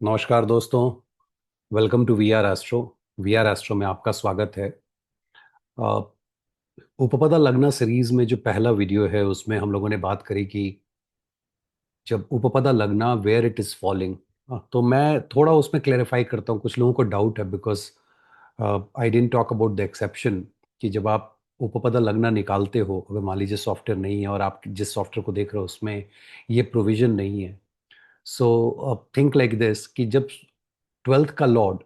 नमस्कार दोस्तों। Welcome to V R Astro. V R Astro में आपका स्वागत है। अ, उपपदा लग्ना सीरीज में जो पहला वीडियो है उसमें हम लोगों ने बात करी कि जब उपपदा लग्ना वेयर इट इज फॉलिंग। तो मैं थोड़ा उसमें क्लेरिफाई करता हूँ, कुछ लोगों को डाउट है because I didn't talk about the exception कि जब आप उपपदा लग्ना निकालते हो, अगर मान लीजिए सॉफ्टवेयर नहीं है और आप जिस सॉफ्टवेयर को देख रहे हो उसमें ये प्रोविजन नहीं है। सो थिंक लाइक दिस कि जब ट्वेल्थ का लॉर्ड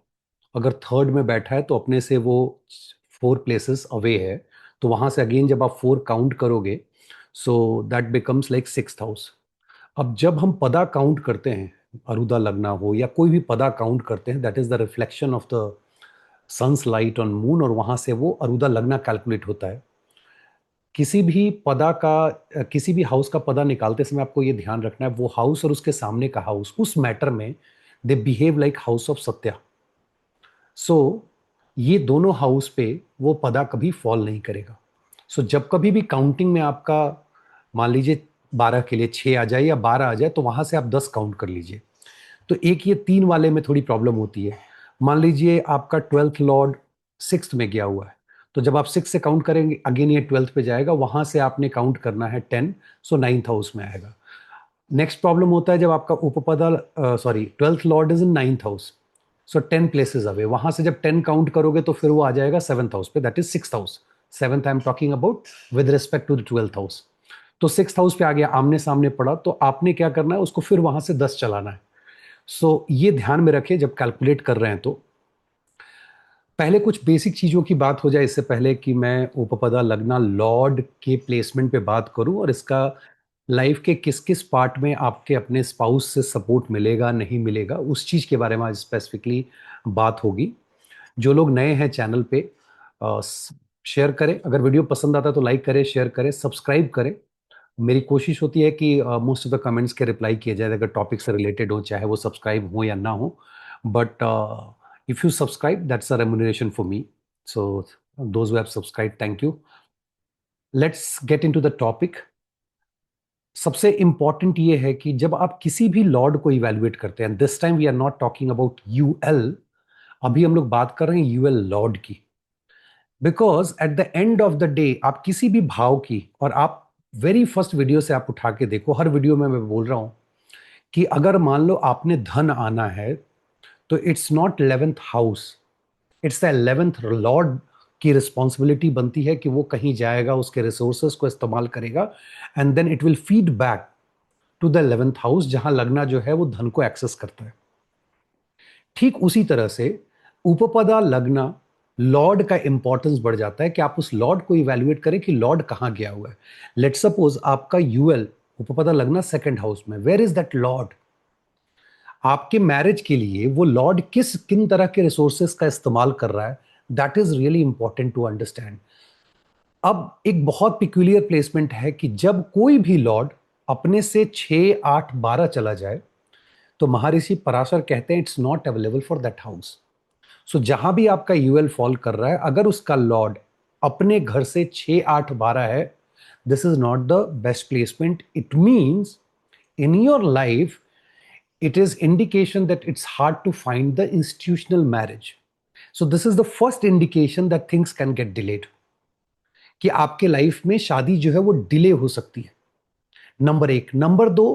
अगर थर्ड में बैठा है तो अपने से वो 4 प्लेसेस अवे है, तो वहां से अगेन जब आप 4 काउंट करोगे so that becomes like 6th house. अब जब हम पदा काउंट करते हैं, अरुदा लगना हो या कोई भी पदा काउंट करते हैं, that is the reflection of the sun's light on moon, और वहां से वो अरुदा लगना कैलकुलेट होता है। किसी भी पदा का किसी भी हाउस का पदा निकालते समय आपको ये ध्यान रखना है वो हाउस और उसके सामने का हाउस उस मैटर में they behave like house of सत्या। सो ये दोनों हाउस पे वो पदा कभी फॉल नहीं करेगा। सो जब कभी भी काउंटिंग में आपका मान लीजिए 12 के लिए 6 आ जाए या 12 आ जाए तो वहां से आप 10 काउंट कर लीजिए। तो एक ये 3 वाले में थोड़ी प्रॉब्लम होती है। मान लीजिए आपका 12th लॉर्ड 6th में गया हुआ है, तो जब आप 6 से काउंट करेंगे अगेन ये 12th पे जाएगा, वहां से आपने काउंट करना है 10, सो 9th हाउस में आएगा। नेक्स्ट प्रॉब्लम होता है जब आपका उपपदा sorry 12th lord is in 9th house, so 10 places away, वहां से जब 10 काउंट करोगे तो फिर वो आ जाएगा 7th हाउस पे, that is 6th house. 7th I am talking about with respect to the 12th house. तो 6th हाउस पे आ गया, आमने सामने पड़ा, तो आपने क्या करना है उसको फिर वहां से 10 चलाना है। सो ये ध्यान में रखें जब कैलकुलेट कर रहे हैं। तो पहले कुछ बेसिक चीजों की बात हो जाए इससे पहले कि मैं उपपदा लग्ना लॉर्ड के प्लेसमेंट पे बात करूं और इसका लाइफ के किस किस पार्ट में आपके अपने स्पाउस से सपोर्ट मिलेगा नहीं मिलेगा उस चीज के बारे में आज स्पेसिफिकली बात होगी। जो लोग नए हैं चैनल पे शेयर करें, अगर वीडियो पसंद आता है तो लाइक करें, शेयर करें, सब्सक्राइब करें। मेरी कोशिश होती है कि मोस्ट ऑफ द कमेंट्स के रिप्लाई किए जाए अगर टॉपिक से रिलेटेड हो, चाहे वो सब्सक्राइब हो या ना हो। But if you subscribe that's a remuneration for me. So those who have subscribe, thank you. Let's get into the topic. सबसे इंपॉर्टेंट ये है कि जब आप किसी भी लॉर्ड को इवेल्युएट करते हैं, this time we are not talking about UL, अभी हम लोग बात कर रहे हैं यूएल लॉर्ड की। Because at the end of the day आप किसी भी भाव की, और आप वेरी फर्स्ट वीडियो से आप उठा के देखो, हर वीडियो में मैं बोल रहा हूं कि अगर मान लो आपने धन आना है तो it's not 11th house, it's the 11th Lord की रिस्पॉन्सिबिलिटी बनती है कि वो कहीं जाएगा, उसके रिसोर्सेस को इस्तेमाल करेगा, and then it will feed back to the 11th house जहां लगना जो है वो धन को एक्सेस करता है। ठीक उसी तरह से उपपदा लगना लॉर्ड का इंपॉर्टेंस बढ़ जाता है कि आप उस लॉर्ड को इवेल्युएट करें कि लॉर्ड कहां गया हुआ है। लेट सपोज आपका यूएल उपपदा लगना 2nd हाउस में, वेयर इज दैट लॉर्ड? आपके मैरिज के लिए वो लॉर्ड किन तरह के रिसोर्सेस का इस्तेमाल कर रहा है, that is really important to understand. अब एक बहुत पिक्यूलियर प्लेसमेंट है कि जब कोई भी लॉर्ड अपने से 6, 8, 12 चला जाए तो महर्षि पराशर कहते हैं it's not available for that house. So जहां भी आपका यूएल फॉल कर रहा है, अगर उसका लॉर्ड अपने घर से 6, 8, 12 है, this is not the best placement. It means in your life it is indication that it's hard to find the institutional marriage. So this is the first indication that things can get delayed, कि आपके life में शादी जो है वो delay हो सकती है। नंबर 1। नंबर 2,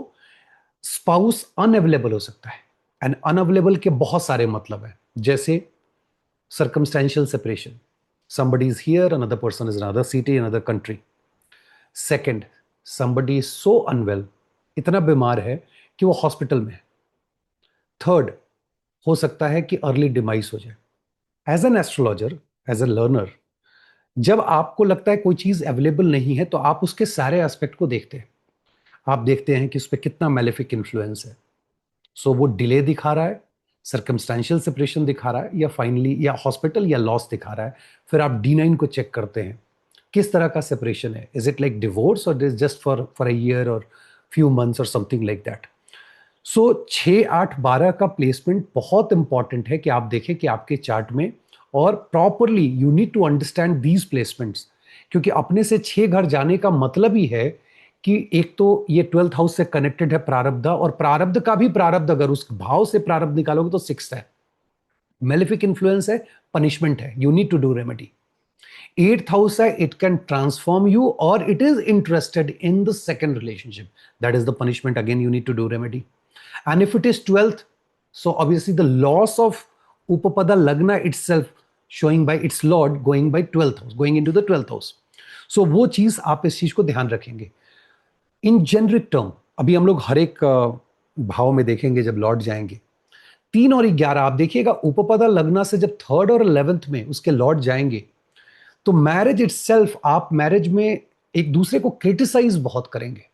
स्पाउस अनअवेलेबल हो सकता है। एंड अनअवेलेबल के बहुत सारे मतलब है, जैसे circumstantial separation, somebody is here, another person is in another city, another country. Second, somebody is so unwell, इतना बीमार है कि वो हॉस्पिटल में है। थर्ड, हो सकता है कि अर्ली डिमाइस हो जाए। As an astrologer, as a learner, जब आपको लगता है कोई चीज अवेलेबल नहीं है तो आप उसके सारे एस्पेक्ट को देखते हैं। आप देखते हैं कि उस पर कितना मेलेफिक इन्फ्लुएंस है। सो वो डिले दिखा रहा है, सर्कमस्टेंशियल सेपरेशन दिखा रहा है, या फाइनली या हॉस्पिटल या लॉस दिखा रहा है। फिर आप D9 को चेक करते हैं, किस तरह का सेपरेशन है। इज इट लाइक डिवोर्स और is just for a year और फ्यू मंथ्स और समथिंग लाइक दैट। सो 6, 8, 12 का प्लेसमेंट बहुत इंपॉर्टेंट है कि आप देखें कि आपके चार्ट में, और properly you need to understand these placements, क्योंकि अपने से 6 घर जाने का मतलब ही है कि एक तो ये 12th हाउस से कनेक्टेड है प्रारब्ध, और प्रारब्ध का भी प्रारब्ध अगर उस भाव से प्रारब्ध निकालोगे तो 6th है, मेलेफिक इन्फ्लुएंस है, पनिशमेंट है, you need to do remedy. 8th house है, इट कैन ट्रांसफॉर्म यू और it is interested in the second relationship, that is the punishment, again you need to do remedy. And if it is 12th, so obviously the loss of Upapada Lagna itself showing by its Lord going by 12th house, going into the 12th house. So वो चीज आप इस चीज को ध्यान रखेंगे। इन generic term अभी हम लोग हर एक भाव में देखेंगे जब लॉर्ड जाएंगे। 3 और 11 आप देखिएगा, उपपदा लग्ना से जब 3rd और 11th में उसके लॉर्ड जाएंगे तो मैरिज इटसेल्फ, आप मैरिज में एक दूसरे को क्रिटिसाइज बहुत करेंगे,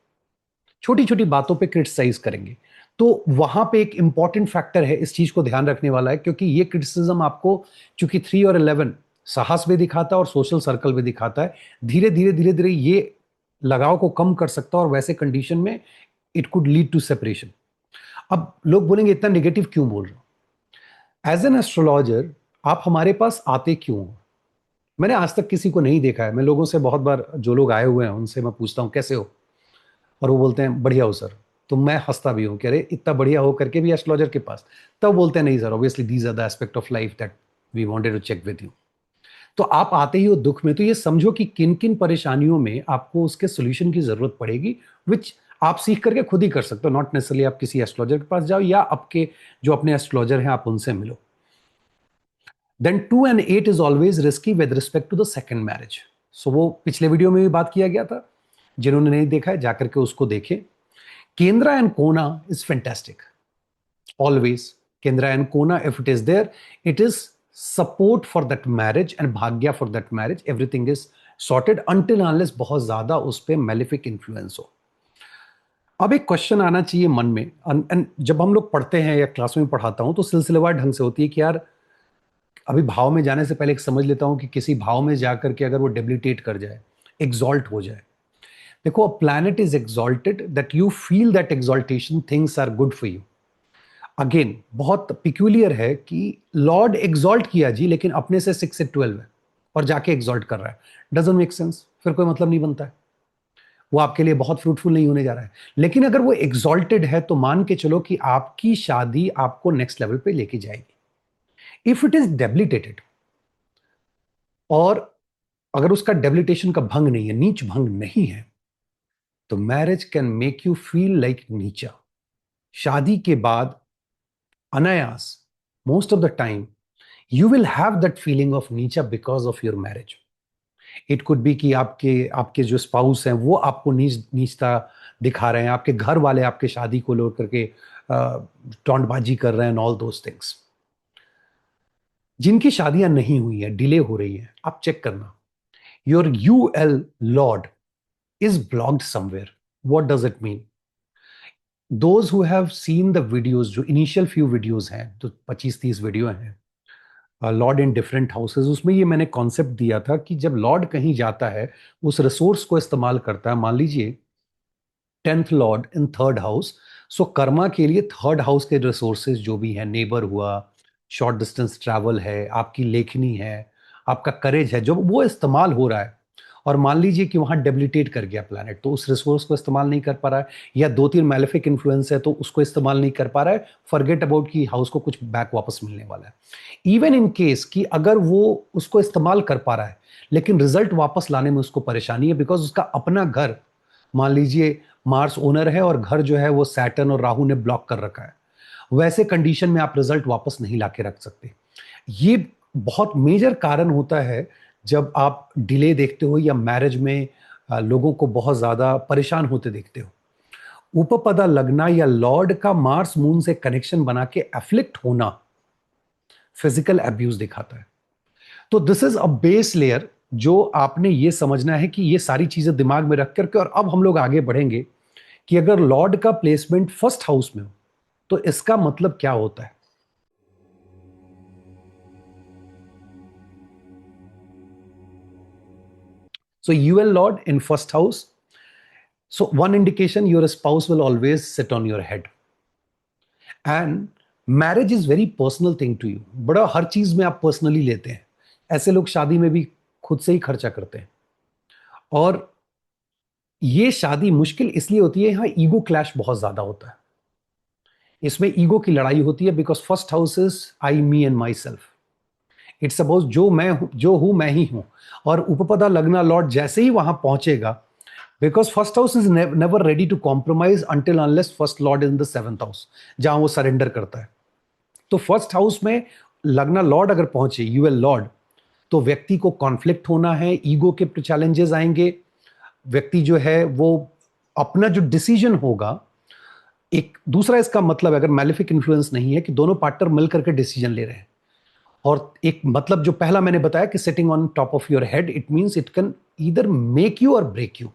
छोटी छोटी बातों पे क्रिटिसाइज करेंगे। तो वहां पे एक इंपॉर्टेंट फैक्टर है, इस चीज को ध्यान रखने वाला है, क्योंकि ये क्रिटिसिज्म आपको, चूंकि 3 और 11 साहस भी दिखाता है और सोशल सर्कल भी दिखाता है, धीरे धीरे धीरे धीरे ये लगाव को कम कर सकता है और वैसे कंडीशन में it could lead to separation. अब लोग बोलेंगे इतना नेगेटिव क्यों बोल रहे हो? एज एन एस्ट्रोलॉजर आप हमारे पास आते क्यों हो? मैंने आज तक किसी को नहीं देखा है, मैं लोगों से बहुत बार, जो लोग आए हुए हैं उनसे मैं पूछता हूं कैसे हो, और वो बोलते हैं बढ़िया हो सर। तो मैं हंसता भी हूँ कि अरे इतना बढ़िया हो करके भी एस्ट्रोलॉजर के पास, तब बोलते हैं नहीं sir, obviously these are the aspect of life that we wanted to check with you. तो आप आते ही हो दुख में, तो ये समझो कि किन किन परेशानियों में आपको उसके सोल्यूशन की जरूरत पड़ेगी, विच आप सीख करके खुद ही कर सकते हो, नॉट नेसेसरली आप किसी एस्ट्रोलॉजर के पास जाओ या आपके जो अपने एस्ट्रोलॉजर हैं आप उनसे मिलो। Then 2 and 8 is always risky with respect to the second marriage. So वो पिछले वीडियो में भी बात किया गया था, जिन्होंने नहीं देखा है जाकर के उसको देखें। Kendra and Kona is fantastic. Always. Kendra and Kona, if it is there, it is support for that marriage and bhagya for that marriage. Everything is sorted until unless बहुत ज्यादा उस पर malefic influence हो। अब एक question आना चाहिए मन में, and जब हम लोग पढ़ते हैं या क्लास में पढ़ाता हूं तो सिलसिलेवार ढंग से होती है कि यार अभी भाव में जाने से पहले एक समझ लेता हूं कि किसी भाव में जाकर के अगर वो डेबिलिटेट कर जाए, एग्जॉल्ट हो जाए। देखो, a planet is exalted that you feel that exaltation, things are good for you. Again बहुत पिक्यूलियर है कि लॉर्ड एग्जॉल्ट किया जी, लेकिन अपने से 6 से 12 है और जाके एग्जॉल्ट कर रहा है, डजंट मेक सेंस, फिर कोई मतलब नहीं बनता है, वो आपके लिए बहुत फ्रूटफुल नहीं होने जा रहा है। लेकिन अगर वो एग्जॉल्टेड है तो मान के चलो कि आपकी शादी आपको नेक्स्ट लेवल पे लेके जाएगी। इफ इट इज डेबिलिटेटेड, और अगर उसका डेबिलिटेशन का भंग नहीं है, नीच भंग नहीं है, तो marriage can make you feel like नीचा। शादी के बाद अनायास, most of the time you will have that feeling of नीचा because of your marriage. It could be कि आपके आपके जो स्पाउस हैं वो आपको नीचता दिखा रहे हैं, आपके घर वाले आपके शादी को लेकर के टोंटबाजी कर रहे हैं, ऑल दोस थिंग्स। जिनकी शादियां नहीं हुई है, डिले हो रही है, आप चेक करना, your UL lord is blocked somewhere. What does it mean? Those who have seen the videos, जो initial few videos हैं, तो 25-30 वीडियो हैं लॉर्ड इन डिफरेंट हाउसेज, उसमें ये मैंने कॉन्सेप्ट दिया था कि जब लॉर्ड कहीं जाता है उस रिसोर्स को इस्तेमाल करता है। मान लीजिए 10th लॉर्ड इन 3rd हाउस, सो कर्मा के लिए 3rd हाउस के रिसोर्सेज जो भी है, नेबर हुआ, शॉर्ट डिस्टेंस ट्रैवल है, आपकी लेखनी है, आपका करेज है, जो वो इस्तेमाल हो रहा है, और मान लीजिए कि वहां डेबिलिटेट कर गया प्लैनेट, तो उस रिसोर्स को इस्तेमाल नहीं कर पा रहा है, या 2-3 मैलेफिक इन्फ्लुएंस है तो उसको इस्तेमाल नहीं कर पा रहा है, फॉरगेट अबाउट कि हाउस को कुछ बैक वापस मिलने वाला है। इवन इन केस कि अगर वो उसको इस्तेमाल कर पा रहा है लेकिन रिजल्ट वापस लाने में उसको परेशानी है, बिकॉज उसका अपना घर, मान लीजिए मार्स ओनर है और घर जो है वो सैटर्न और राहु ने ब्लॉक कर रखा है, वैसे कंडीशन में आप रिजल्ट वापस नहीं लाके रख सकते। ये बहुत मेजर कारण होता है जब आप डिले देखते हो या मैरिज में लोगों को बहुत ज्यादा परेशान होते देखते हो। उपपदा लगना या लॉर्ड का मार्स मून से कनेक्शन बना के एफ्लिक्ट होना फिजिकल एब्यूज दिखाता है। तो this is a base layer जो आपने ये समझना है कि ये सारी चीजें दिमाग में रख करके, और अब हम लोग आगे बढ़ेंगे कि अगर लॉर्ड का प्लेसमेंट फर्स्ट हाउस में हो तो इसका मतलब क्या होता है। So UL Lord in first house. So one indication, your spouse will always sit on your head. And marriage is very personal thing to you. बड़ा हर चीज में आप पर्सनली लेते हैं। ऐसे लोग शादी में भी खुद से ही खर्चा करते हैं। और ये शादी मुश्किल इसलिए होती है, यहां ईगो क्लैश बहुत ज्यादा होता है, इसमें ईगो की लड़ाई होती है, because first house is I me and my self. It's suppose जो हूं मैं ही हूं, और उपपदा लग्ना लॉर्ड जैसे ही वहां पहुंचेगा, because first house is never ready to compromise until unless first lord in the seventh house, जहां वो सरेंडर करता है। तो फर्स्ट हाउस में लग्ना लॉर्ड अगर पहुंचे, यूएल लॉर्ड, तो व्यक्ति को कॉन्फ्लिक्ट होना है, ईगो के चैलेंजेस आएंगे, व्यक्ति जो है वो अपना जो डिसीजन होगा, एक दूसरा इसका मतलब अगर मैलिफिक इन्फ्लुएंस नहीं है कि दोनों पार्टनर मिलकर के डिसीजन ले रहे हैं, और एक मतलब जो पहला मैंने बताया कि sitting on top of your head, it means it can either make you or break you.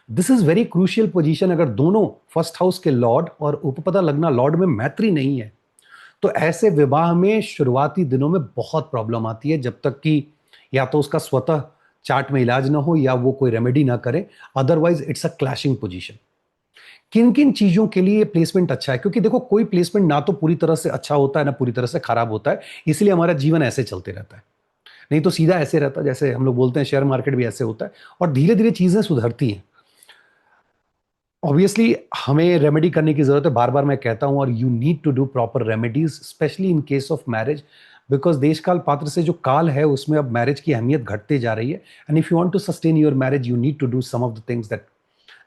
This is very crucial position. अगर दोनों फर्स्ट हाउस के लॉर्ड और उपपदा लग्ना लॉर्ड में मैत्री नहीं है, तो ऐसे विवाह में शुरुआती दिनों में बहुत प्रॉब्लम आती है, जब तक कि या तो उसका स्वतः चार्ट में इलाज ना हो या वो कोई रेमेडी ना करे, otherwise it's a clashing position. किन किन चीजों के लिए प्लेसमेंट अच्छा है, क्योंकि देखो कोई प्लेसमेंट ना तो पूरी तरह से अच्छा होता है ना पूरी तरह से खराब होता है, इसलिए हमारा जीवन ऐसे चलते रहता है। नहीं तो सीधा ऐसे रहता है, जैसे हम लोग बोलते हैं शेयर मार्केट भी ऐसे होता है, और धीरे धीरे चीजें सुधरती हैं। ऑब्वियसली हमें रेमेडी करने की जरूरत है, बार बार मैं कहता हूं, और you need to do proper remedies specially in case of marriage, because देश काल पात्र से जो काल है उसमें अब मैरिज की अहमियत घटते जा रही है। And if you want to sustain your marriage, you need to do some of the things that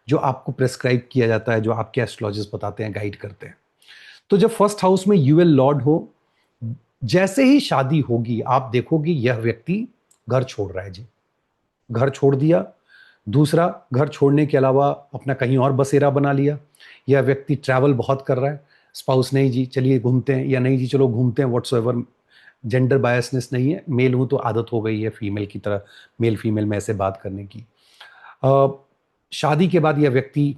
जो आपको प्रेस्क्राइब किया जाता है, जो आपके एस्ट्रोलॉजिस्ट बताते हैं, गाइड करते हैं। तो जब फर्स्ट हाउस में यूएल लॉर्ड हो, जैसे ही शादी होगी आप देखोगे यह व्यक्ति घर छोड़ रहा है जी, घर छोड़ दिया। दूसरा, घर छोड़ने के अलावा अपना कहीं और बसेरा बना लिया। यह व्यक्ति ट्रैवल बहुत कर रहा है, स्पाउस नहीं जी चलिए घूमते हैं, या नहीं जी चलो घूमते हैं, व्हाट्सएवर, जेंडर बायसनेस नहीं है, मेल हूं तो आदत हो गई है फीमेल की तरह, मेल फीमेल में ऐसे बात करने की। शादी के बाद यह व्यक्ति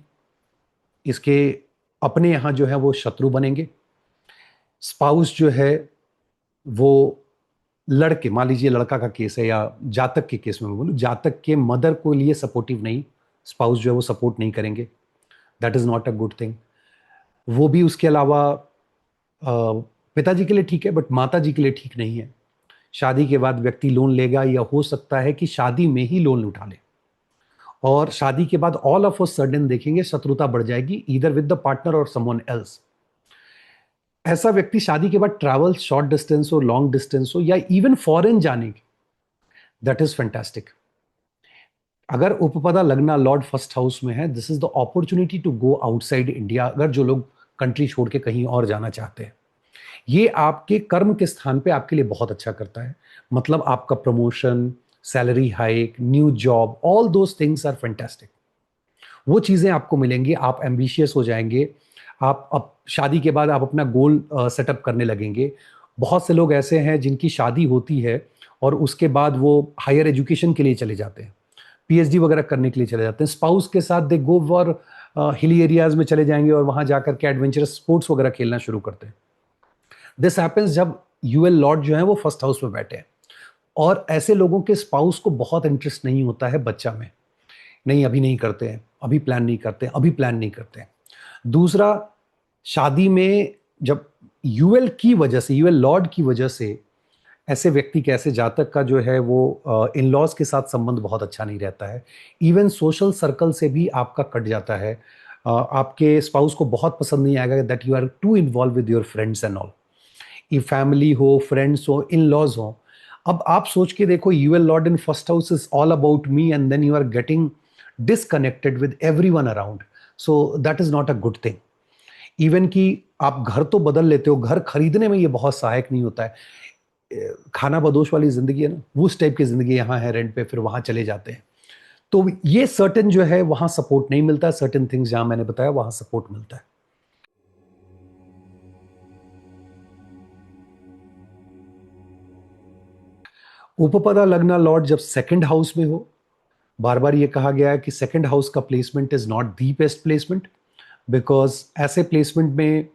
इसके अपने यहाँ जो है वो शत्रु बनेंगे। स्पाउस जो है वो लड़के, मान लीजिए लड़का का केस है, या जातक के केस में मैं बोलूँ, जातक के मदर को लिए सपोर्टिव नहीं, स्पाउस जो है वो सपोर्ट नहीं करेंगे, that is not a good thing. वो भी उसके अलावा पिताजी के लिए ठीक है बट माता जी के लिए ठीक नहीं है। शादी के बाद व्यक्ति लोन लेगा, या हो सकता है कि शादी में ही लोन उठा ले, और शादी के बाद ऑल ऑफ अ सडन देखेंगे शत्रुता बढ़ जाएगी, ईदर विद द पार्टनर और समवन एल्स। ऐसा व्यक्ति शादी के बाद ट्रैवल, शॉर्ट डिस्टेंस हो, लॉन्ग डिस्टेंस हो, या इवन फॉरेन जाने की, दैट इज फैंटास्टिक। अगर उपपदा लग्ना लॉर्ड फर्स्ट हाउस में है, this is the opportunity to go outside India, अगर जो लोग कंट्री छोड़ के कहीं और जाना चाहते हैं। ये आपके कर्म के स्थान पे आपके लिए बहुत अच्छा करता है, मतलब आपका promotion, salary hike, new job, all those things are fantastic. वो चीज़ें आपको मिलेंगी, आप एम्बिशियस हो जाएंगे, आप अब शादी के बाद आप अपना गोल सेटअप करने लगेंगे। बहुत से लोग ऐसे हैं जिनकी शादी होती है और उसके बाद वो हायर एजुकेशन के लिए चले जाते हैं, पीएचडी वगैरह करने के लिए चले जाते हैं, स्पाउस के साथ दे गो फॉर हिली एरियाज में चले जाएंगे और वहां जाकर के एडवेंचरस स्पोर्ट्स वगैरह खेलना शुरू करते हैं। दिस हैपेंस जब यूएल लॉर्ड जो है वो फर्स्ट हाउस में बैठे हैं, और ऐसे लोगों के स्पाउस को बहुत इंटरेस्ट नहीं होता है बच्चा में, नहीं अभी नहीं करते हैं, अभी प्लान नहीं करते हैं, अभी प्लान नहीं करते हैं। दूसरा, शादी में जब यूएल की वजह से, यूएल लॉर्ड की वजह से ऐसे व्यक्ति के, ऐसे जातक का जो है वो इन लॉज के साथ संबंध बहुत अच्छा नहीं रहता है, इवन सोशल सर्कल से भी आपका कट जाता है। आपके स्पाउस को बहुत पसंद नहीं आएगा that you are to involve with your friends and all, ये फैमिली हो, फ्रेंड्स हो, इन लॉज हो। अब आप सोच के देखो, UL lord in first house is all about me, and then you are getting disconnected with everyone around, so that is not a good thing. Even कि आप घर तो बदल लेते हो, घर खरीदने में ये बहुत सहायक नहीं होता है। खाना बदोश वाली जिंदगी है ना, वो उस टाइप की जिंदगी यहाँ है रेंट पे, फिर वहां चले जाते हैं। तो ये सर्टेन जो है वहां सपोर्ट नहीं मिलता, सर्टेन थिंग्स जहां मैंने बताया वहां सपोर्ट मिलता है। उपपदा लग्ना लॉर्ड जब सेकंड हाउस में हो, बार बार ये कहा गया है कि सेकंड हाउस का placement is not the best placement, because ऐसे प्लेसमेंट में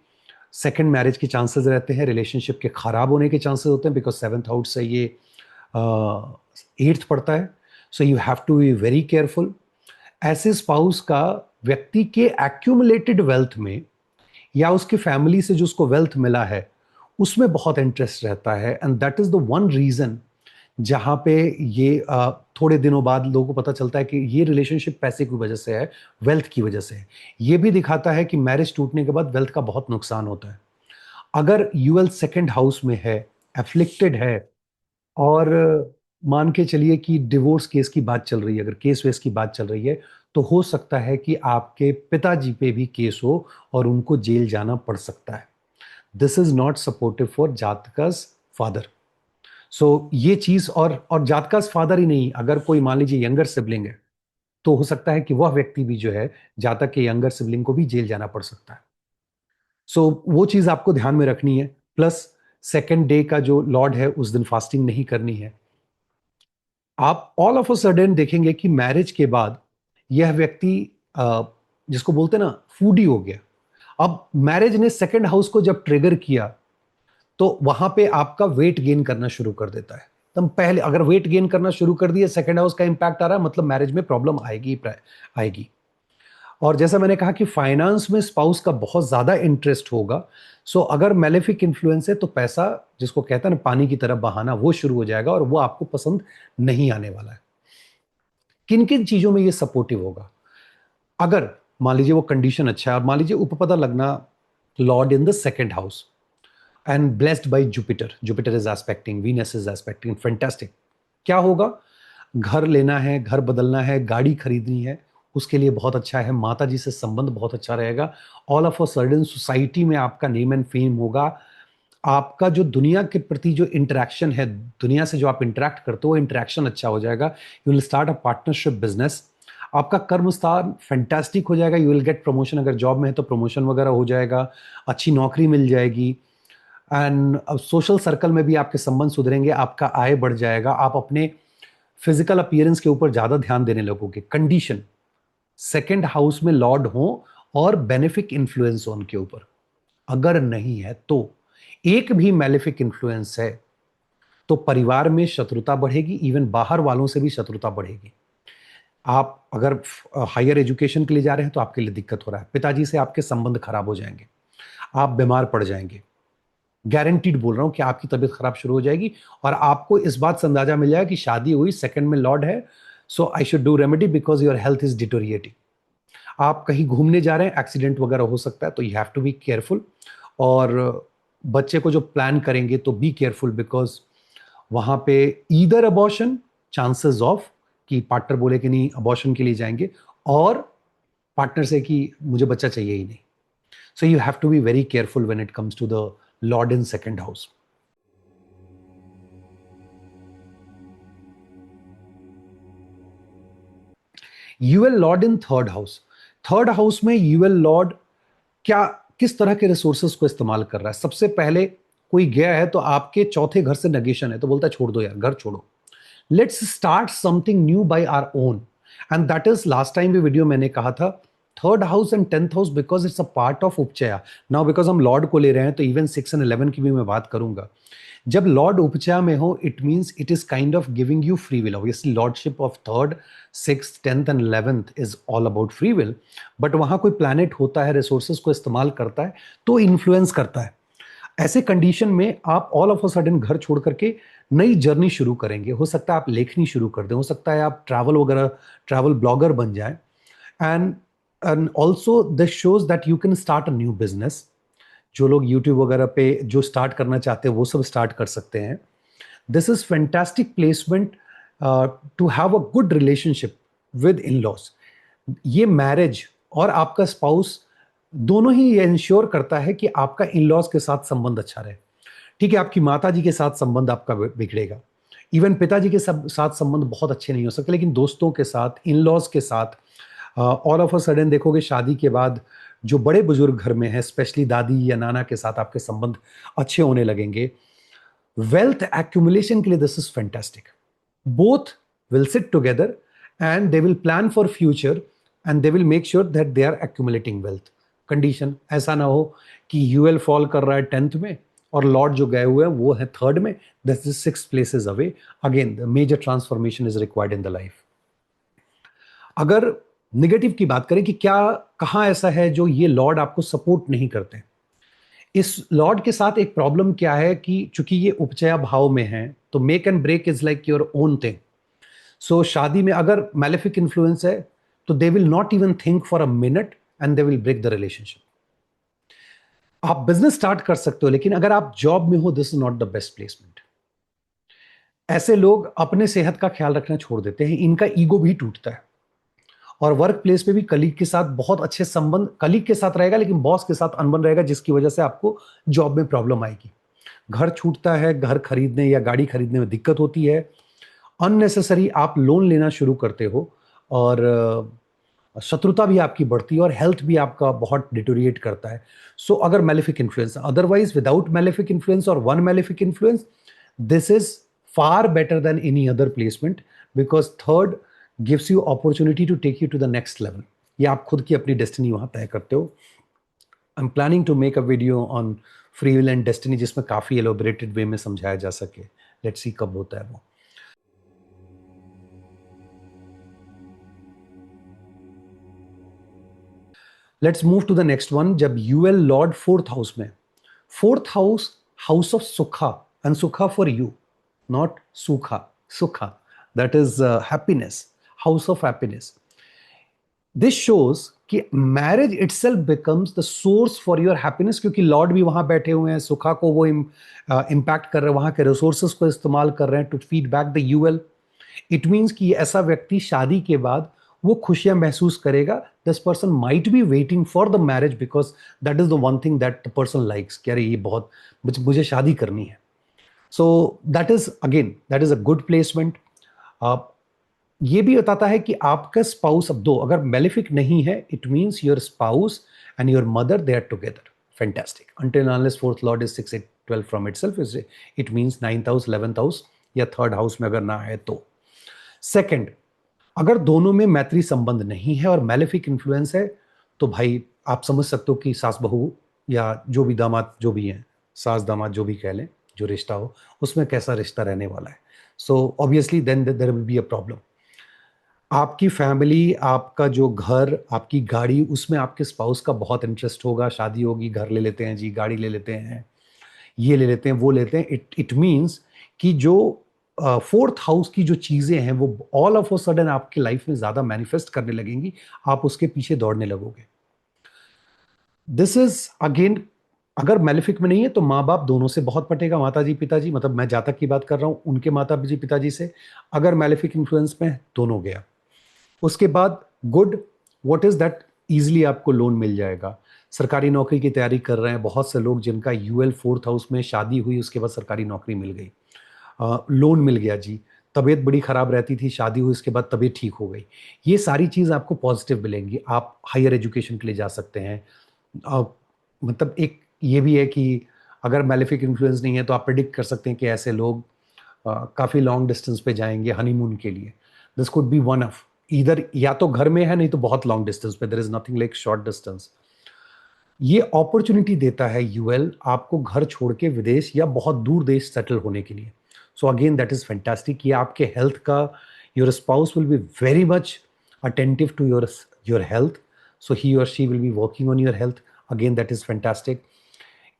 सेकंड मैरिज के चांसेस रहते हैं, रिलेशनशिप के खराब होने के चांसेस होते हैं, बिकॉज सेवंथ हाउस से ये एट्थ पड़ता है। So you have to be very careful. ऐसे स्पाउस का व्यक्ति के एक्यूमुलेटेड वेल्थ में, या उसकी फैमिली से जो उसको वेल्थ मिला है उसमें बहुत इंटरेस्ट रहता है, and that is the one reason जहां पे ये थोड़े दिनों बाद लोगों को पता चलता है कि ये रिलेशनशिप पैसे की वजह से है, वेल्थ की वजह से है। ये भी दिखाता है कि मैरिज टूटने के बाद वेल्थ का बहुत नुकसान होता है। अगर यूएल सेकंड हाउस में है, एफ्लिक्टेड है, और मान के चलिए कि डिवोर्स केस की बात चल रही है, अगर केस वेस की बात चल रही है, तो हो सकता है कि आपके पिताजी पे भी केस हो और उनको जेल जाना पड़ सकता है। This is not supportive for जातका's फादर। सो ये चीज, और जातका's फादर ही नहीं, अगर कोई मान लीजिए यंगर सिबलिंग है, तो हो सकता है कि वह व्यक्ति भी जो है, जातक के यंगर सिबलिंग को भी जेल जाना पड़ सकता है। सो वो चीज आपको ध्यान में रखनी है। प्लस सेकेंड डे का जो लॉर्ड है, उस दिन फास्टिंग नहीं करनी है। आप ऑल ऑफ अ सडन देखेंगे कि मैरिज के बाद यह व्यक्ति, जिसको बोलते हैं ना, फूडी हो गया। अब मैरिज ने सेकंड हाउस को जब ट्रिगर किया, तो वहां पे आपका वेट गेन करना शुरू कर देता है। तुम पहले अगर वेट गेन करना शुरू कर दिए, सेकंड हाउस का इंपैक्ट आ रहा है, मतलब मैरिज में प्रॉब्लम आएगी ही आएगी। और जैसा मैंने कहा कि फाइनेंस में स्पाउस का बहुत ज्यादा इंटरेस्ट होगा। सो अगर मेलेफिक इन्फ्लुएंस है, तो पैसा, जिसको कहता है ना पानी की तरफ बहाना, वो शुरू हो जाएगा और वो आपको पसंद नहीं आने वाला है। किन किन चीजों में ये सपोर्टिव होगा? अगर मान लीजिए वो कंडीशन अच्छा है, और मान लीजिए उपपदा लगना Lord in the second house and blessed bye Jupiter, Jupiter is expecting, Venus is expecting, fantastic. क्या होगा? घर लेना है, घर बदलना है, गाड़ी खरीदनी है, उसके लिए बहुत अच्छा है। माता जी से संबंध बहुत अच्छा रहेगा। All of a sudden society में आपका नेम एंड फेम होगा। आपका जो दुनिया के प्रति जो इंटरेक्शन है, दुनिया से जो आप इंटरेक्ट करते हो, वो इंटरेक्शन अच्छा हो जाएगा। You will start a partnership business. आपका कर्म स्थान फैंटास्टिक हो जाएगा। यू विल गेट प्रमोशन, अगर जॉब में है तो प्रमोशन वगैरह हो जाएगा, अच्छी नौकरी मिल जाएगी। एंड सोशल सर्कल में भी आपके संबंध सुधरेंगे, आपका आय बढ़ जाएगा, आप अपने फिजिकल अपीयरेंस के ऊपर ज्यादा ध्यान देने लगोगे। कंडीशन, सेकंड हाउस में लॉर्ड हो और बेनिफिक इन्फ्लुएंस हो उनके ऊपर। अगर नहीं है तो, एक भी मैलेफिक इन्फ्लुएंस है, तो परिवार में शत्रुता बढ़ेगी, इवन बाहर वालों से भी शत्रुता बढ़ेगी। आप अगर हायर एजुकेशन के लिए जा रहे हैं, तो आपके लिए दिक्कत हो रहा है, पिताजी से आपके संबंध खराब हो जाएंगे, आप बीमार पड़ जाएंगे। गारंटीड बोल रहा हूं कि आपकी तबीयत खराब शुरू हो जाएगी। और आपको इस बात से अंदाजा मिल जाएगा कि शादी हुई, सेकंड में लॉर्ड है, so I should do remedy because your health is deteriorating. आप कहीं घूमने जा रहे हैं, एक्सीडेंट वगैरह हो सकता है, तो you have to be careful. और बच्चे को जो प्लान करेंगे, तो बी केयरफुल, बिकॉज वहां पे ईदर अबॉर्शन, चांसेस ऑफ कि पार्टनर बोले कि नहीं अबॉर्शन के लिए जाएंगे, और पार्टनर से कि मुझे बच्चा चाहिए ही नहीं। So you have to be very careful when it comes to the lord in second house. UL lord in third house, third house में यूएल लॉर्ड क्या, किस तरह के रिसोर्सेज को इस्तेमाल कर रहा है? सबसे पहले कोई गया है तो आपके चौथे घर से नेगेशन है, तो बोलता है छोड़ दो यार, घर छोड़ो, let's start something new by our own. And that is, last time भी वीडियो मैंने कहा था, third house and tenth house, because it's a part of उपचया। नाउ बिकॉज हम लॉर्ड को ले रहे हैं, तो इवन 6 and 11 की भी मैं बात करूंगा। जब लॉर्ड उपचया में हो, it means it is kind of giving you free will. Obviously lordship of third, 6th 10th and 11th is all about free will. But वहां कोई प्लैनेट होता है, रिसोर्सेज को इस्तेमाल करता है, तो इन्फ्लुएंस करता है। ऐसे कंडीशन में आप ऑल ऑफ अ सडन घर छोड़ करके नई जर्नी शुरू करेंगे। हो सकता है आप लेखनी शुरू कर दें, हो सकता है आप ट्रैवल वगैरह, ट्रैवल ब्लॉगर बन जाएं। And and also this shows that you can start a new business. जो लोग यूट्यूब वगैरह पे जो स्टार्ट करना चाहते हैं, वो सब स्टार्ट कर सकते हैं। This is fantastic placement to have a good relationship with in laws. ये मैरिज और आपका स्पाउस दोनों ही ये इंश्योर करता है कि आपका इन लॉज के साथ संबंध अच्छा रहे। ठीक है, आपकी माता जी के साथ संबंध आपका बिगड़ेगा, इवन पिताजी के साथ संबंध बहुत अच्छे नहीं हो सकते, लेकिन दोस्तों के साथ, इन लॉज के साथ, ऑल ऑफ अ सडन देखोगे शादी के बाद जो बड़े बुजुर्ग घर में हैं, स्पेशली दादी या नाना के साथ आपके संबंध अच्छे होने लगेंगे। वेल्थ एक्यूमुलेशन के लिए this is fantastic. Both will sit together and they will plan for future, and they will make sure that they are accumulating wealth. Condition, ऐसा ना हो कि यूएल फॉल कर रहा है टेंथ में और लॉर्ड जो गए हुए हैं वो है थर्ड में, this is 6 places away. Again the major transformation is required in the life. अगर निगेटिव की बात करें कि क्या, कहां ऐसा है जो ये लॉर्ड आपको सपोर्ट नहीं करते, इस लॉर्ड के साथ एक प्रॉब्लम क्या है कि चूंकि ये उपचया भाव में है, तो make and break is like your own thing. So शादी में अगर मैलेफिक इन्फ्लुएंस है, तो they will not even think for a minute and they will break the relationship. आप बिजनेस स्टार्ट कर सकते हो, लेकिन अगर आप जॉब में हो, this is not the best placement. ऐसे लोग अपने सेहत का ख्याल रखना छोड़ देते हैं, इनका ईगो भी टूटता है। और वर्क प्लेस पे भी कलीग के साथ बहुत अच्छे संबंध कलीग के साथ रहेगा, लेकिन बॉस के साथ अनबन रहेगा, जिसकी वजह से आपको जॉब में प्रॉब्लम आएगी। घर छूटता है, घर खरीदने या गाड़ी खरीदने में दिक्कत होती है। अननेसेसरी आप लोन लेना शुरू करते हो, और शत्रुता भी आपकी बढ़ती है, और हेल्थ भी आपका बहुत डिटोरिएट करता है। सो अगर malefic influence, otherwise without malefic influence or one malefic influence, this is far better than any other placement, because third gives you opportunity to take you to the next level. ये आप खुद की अपनी destiny वहां तय करते हो। I am planning to make a video on free will and destiny, जिसमें काफी एलोबरेटेड वे में समझाया जा सके। लेट्स सी कब होता है वो। Let's move to the next one. जब यूएल लॉर्ड फोर्थ हाउस में, फोर्थ हाउस, हाउस ऑफ सुखा, एंड सुखा फॉर यू, नॉट सुखा, सुखा, that is happiness, house of happiness. This shows कि marriage itself becomes the source for your happiness, क्योंकि lord भी वहां बैठे हुए हैं, सुखा को वो इम्पैक्ट कर रहे हैं, वहां के रिसोर्सेस को इस्तेमाल कर रहे हैं to feed back the UL. It means कि ऐसा व्यक्ति शादी के बाद वो खुशियां महसूस करेगा। This person might be waiting for the marriage, because that is the one thing that the person likes, कि अरे ये बहुत, मुझे शादी करनी है। सो that is again, that is a good placement. ये भी बताता है कि आपका स्पाउस, अब दो अगर मेलिफिक नहीं है, it means your spouse and your mother, they are together, fantastic. until unless fourth lord is 6 8 12 from itself, is it means 9th house 11th house या थर्ड हाउस में अगर ना है तो। सेकंड, अगर दोनों में मैत्री संबंध नहीं है और मैलेफिक इन्फ्लुएंस है, तो भाई आप समझ सकते हो कि सास बहू या जो भी दामाद जो भी हैं, सास दामाद जो भी कह लें, जो रिश्ता हो उसमें कैसा रिश्ता रहने वाला है। So obviously then there will be a problem. आपकी फैमिली, आपका जो घर, आपकी गाड़ी, उसमें आपके स्पाउस का बहुत इंटरेस्ट होगा। शादी होगी, घर ले लेते हैं जी, गाड़ी ले लेते हैं, ये ले लेते हैं, वो लेते हैं। इट मीन्स कि जो फोर्थ हाउस की जो चीजें हैं, वो ऑल ऑफ अ सडन आपकी लाइफ में ज्यादा मैनिफेस्ट करने लगेंगी, आप उसके पीछे दौड़ने लगोगे। दिस इज अगेन, अगर मैलिफिक में नहीं है तो माँ बाप दोनों से बहुत पटेगा, माता जी पिताजी, मतलब मैं जातक की बात कर रहा हूं, उनके माता जी पिताजी से। अगर मैलिफिक इन्फ्लुएंस में है, दोनों गया। उसके बाद good, what is that, easily आपको लोन मिल जाएगा। सरकारी नौकरी की तैयारी कर रहे हैं बहुत से लोग, जिनका यूएल फोर्थ हाउस में, शादी हुई उसके बाद सरकारी नौकरी मिल गई, लोन मिल गया जी। तबीयत बड़ी खराब रहती थी, शादी हुई उसके बाद तबीयत ठीक हो गई। ये सारी चीज़ आपको पॉजिटिव मिलेंगी। आप हायर एजुकेशन के लिए जा सकते हैं। मतलब एक ये भी है कि अगर मैलेफिक इन्फ्लुएंस नहीं है, तो आप प्रिडिक्ट कर सकते हैं कि ऐसे लोग काफ़ी लॉन्ग डिस्टेंस पे जाएंगे हनीमून के लिए। This could be one of, इधर या तो घर में है, नहीं तो बहुत लॉन्ग डिस्टेंस पे, there is nothing like short distance. ये अपॉर्चुनिटी देता है यूएल आपको घर छोड़ के विदेश या बहुत दूर देश सेटल होने के लिए। So again that is fantastic. ये आपके हेल्थ का, your spouse will be very much attentive to your health, so he or she will be working on your health. Again that is fantastic.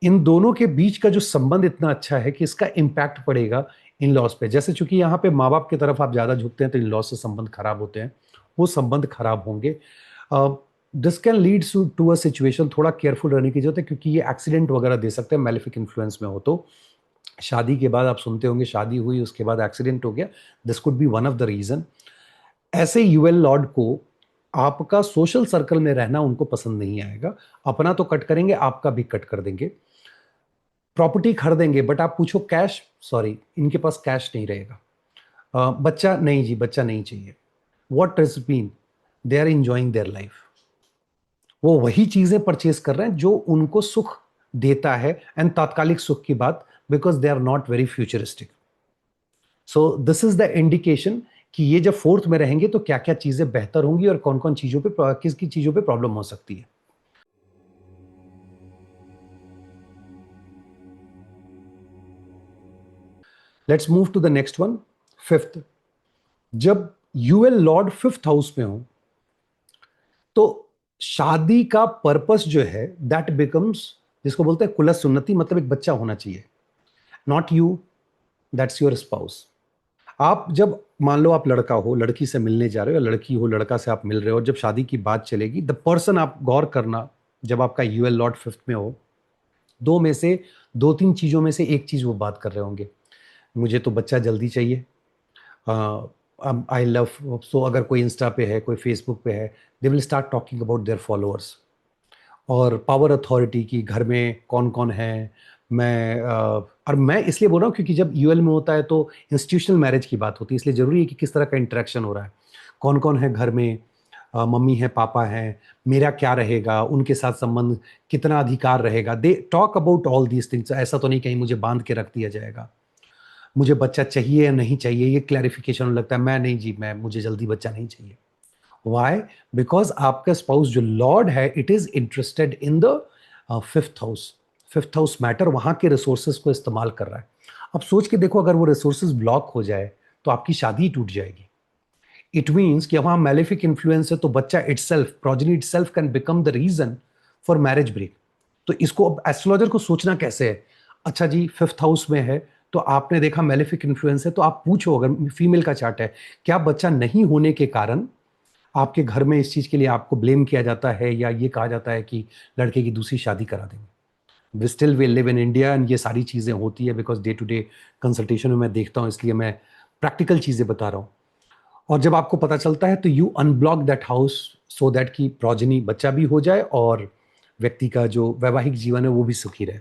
इन दोनों के बीच का जो संबंध इतना अच्छा है कि इसका इम्पैक्ट पड़ेगा इन लॉस पे। जैसे चूंकि यहाँ पे माँ बाप की तरफ आप ज्यादा झुकते हैं, तो इन लॉस से संबंध खराब होते हैं, वो संबंध खराब होंगे। This can lead to a situation, थोड़ा केयरफुल रहने की जरूरत है, क्योंकि ये एक्सीडेंट वगैरह दे सकते हैं मैलिफिक इन्फ्लुएंस में हो तो। शादी के बाद आप सुनते होंगे, शादी हुई उसके बाद एक्सीडेंट हो गया, this could be one of the reason. ऐसे यूएल लॉर्ड को आपका सोशल सर्कल में रहना उनको पसंद नहीं आएगा। अपना तो कट करेंगे, आपका भी कट कर देंगे। प्रॉपर्टी खरीदेंगे, बट आप पूछो कैश, सॉरी इनके पास कैश नहीं रहेगा। बच्चा नहीं जी, बच्चा नहीं चाहिए। What does mean, they are enjoying their life. वो वही चीजें परचेज कर रहे हैं जो उनको सुख देता है, एंड तात्कालिक सुख की बात, because they are not very futuristic. So this is the indication कि ये जब फोर्थ में रहेंगे तो क्या क्या चीजें बेहतर होंगी और कौन कौन चीजों पे, किसकी चीजों पे प्रॉब्लम हो सकती है। Let's move to the next one, fifth. जब यूएल लॉर्ड फिफ्थ हाउस में हो, तो शादी का पर्पस जो है दैट बिकम्स जिसको बोलते हैं कुल सुन्नति, मतलब एक बच्चा होना चाहिए। Not you, that's your spouse. आप जब मान लो आप लड़का हो, लड़की से मिलने जा रहे हो, या लड़की हो लड़का से आप मिल रहे हो, और जब शादी की बात चलेगी, द पर्सन, आप गौर करना, जब आपका यूएल लॉर्ड फिफ्थ में हो, दो में से, दो तीन चीजों में से एक चीज वो बात कर रहे होंगे। मुझे तो बच्चा जल्दी चाहिए, आई लव, सो अगर कोई इंस्टा पे है, कोई फेसबुक पे है, they will start talking about their followers. और पावर अथॉरिटी की, घर में कौन कौन है, और मैं इसलिए बोल रहा हूँ क्योंकि जब यूएल में होता है तो इंस्टीट्यूशनल मैरिज की बात होती है, इसलिए जरूरी है कि किस तरह का इंटरेक्शन हो रहा है, कौन कौन है घर में, मम्मी है, पापा है, मेरा क्या रहेगा, उनके साथ संबंध, कितना अधिकार रहेगा। They talk about all these things. ऐसा तो नहीं कहीं मुझे बांध के रख दिया जाएगा, मुझे बच्चा चाहिए या नहीं चाहिए, ये क्लैरिफिकेशन लगता है। मैं नहीं जी, मैं, मुझे जल्दी बच्चा नहीं चाहिए। वाई? बिकॉज आपका स्पाउस जो लॉर्ड है, it is interested in the fifth house. Fifth house matter, वहां के रिसोर्सेज को इस्तेमाल कर रहा है। अब सोच के देखो, अगर वो रिसोर्सेज ब्लॉक हो जाए तो आपकी शादी टूट जाएगी। इट मीन्स कि वहां मैलेफिक इन्फ्लुएंस है, तो बच्चा itself, progeny itself can become the reason for marriage break. तो इसको अब एस्ट्रोलॉजर को सोचना कैसे है? अच्छा जी, फिफ्थ हाउस में है, तो आपने देखा मैलेफिक इन्फ्लुएंस है, तो आप पूछो, अगर फीमेल का चार्ट है, क्या बच्चा नहीं होने के कारण आपके घर में इस चीज के लिए आपको ब्लेम किया जाता है, या ये कहा जाता है कि लड़के की दूसरी शादी करा देंगे? We still will live in India, and ये सारी चीजें होती है, because day to day consultation में मैं देखता हूँ, इसलिए मैं प्रैक्टिकल चीजें बता रहा हूँ। और जब आपको पता चलता है तो you unblock that house, so that की प्रोजेनी, बच्चा भी हो जाए और व्यक्ति का जो वैवाहिक जीवन है वो भी सुखी रहे।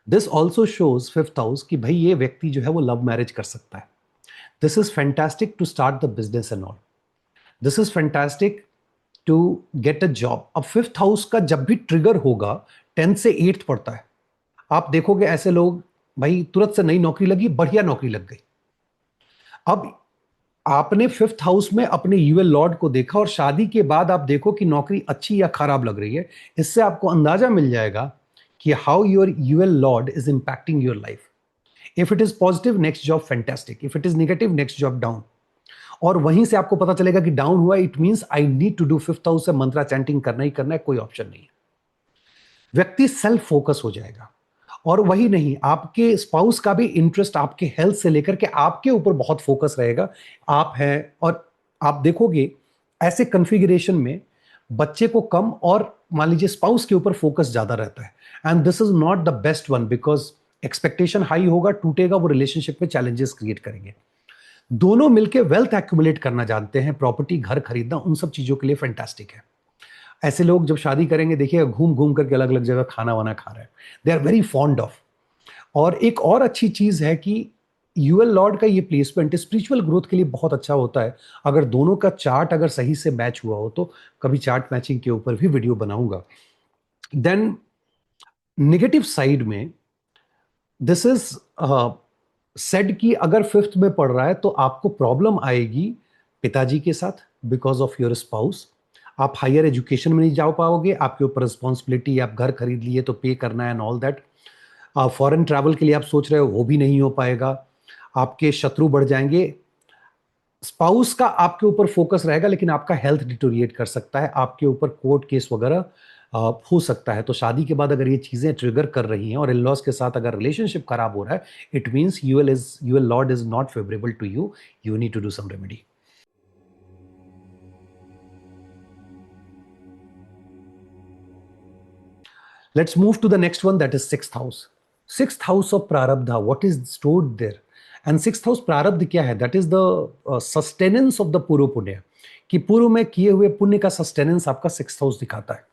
This also shows fifth house कि भाई ये व्यक्ति जो है वो लव मैरिज कर सकता है। This is fantastic to start the business and all. This is fantastic to get a job. अब फिफ्थ हाउस का जब भी ट्रिगर होगा, 10th से 8th पड़ता है, आप देखोगे ऐसे लोग, भाई तुरंत से नई नौकरी लगी, बढ़िया नौकरी लग गई। अब आपने फिफ्थ हाउस में अपने यूएल लॉर्ड को देखा, और शादी के बाद आप देखो कि नौकरी अच्छी या खराब लग रही है। इससे आपको अंदाजा मिल जाएगा कि how your UL lord is impacting your life. If it is positive, next job fantastic. If it is negative, next job down. और वहीं से आपको पता चलेगा कि डाउन हुआ, it means I need to do fifth house से mantra chanting करना ही करना है, कोई ऑप्शन नहीं है। व्यक्ति सेल्फ फोकस हो जाएगा। और वही नहीं, आपके स्पाउस का भी इंटरेस्ट आपके हेल्थ से लेकर के आपके ऊपर बहुत फोकस रहेगा। आप हैं, और आप देखोगे ऐसे कन्फिगरेशन में बच्चे को कम, और मान लीजिए स्पाउस के ऊपर फोकस ज्यादा रहता है। And this is not the best one, because expectation high होगा, टूटेगा, वो रिलेशनशिप में चैलेंजेस क्रिएट करेंगे। दोनों मिलकर वेल्थ एक्यूमुलेट करना जानते हैं, प्रॉपर्टी, घर खरीदना, उन सब चीजों के लिए फैंटास्टिक है। ऐसे लोग जब शादी करेंगे, देखिए घूम घूम करके अलग अलग जगह खाना वाना खा रहे हैं। They are very fond of. और एक और अच्छी चीज है कि यूएल लॉर्ड का ये प्लेसमेंट स्पिरिचुअल ग्रोथ के लिए बहुत अच्छा होता है। अगर दोनों का चार्ट अगर सही से मैच हुआ हो तो, कभी चार्ट मैचिंग के ऊपर भी वीडियो बनाऊंगा। देन नेगेटिव साइड में, दिस इज सेड कि अगर फिफ्थ में पढ़ रहा है तो आपको प्रॉब्लम आएगी पिताजी के साथ, बिकॉज ऑफ योर स्पाउस। आप हायर एजुकेशन में नहीं जा पाओगे, आपके ऊपर रिस्पॉन्सिबिलिटी, आप घर खरीद लिए तो पे करना है and all that. Foreign travel के लिए आप सोच रहे हो, वो भी नहीं हो पाएगा। आपके शत्रु बढ़ जाएंगे। स्पाउस का आपके ऊपर फोकस रहेगा, लेकिन आपका हेल्थ डिटोरिएट कर सकता है, आपके ऊपर कोर्ट केस वगैरह हो सकता है। तो शादी के बाद अगर ये चीजें ट्रिगर कर रही हैं, और इन लॉज के साथ अगर रिलेशनशिप खराब हो रहा है, it means UL lord is not favourable to you. You need to do some remedy. Let's move to the next one, that is sixth house. Sixth house of Prarabdha, what is stored there? And sixth house Prarabdha क्या है? That is the sustenance of the पूर्व पुण्य, कि पूर्व में किए हुए पुण्य का सस्टेनेंस आपका सिक्स्थ हाउस दिखाता है।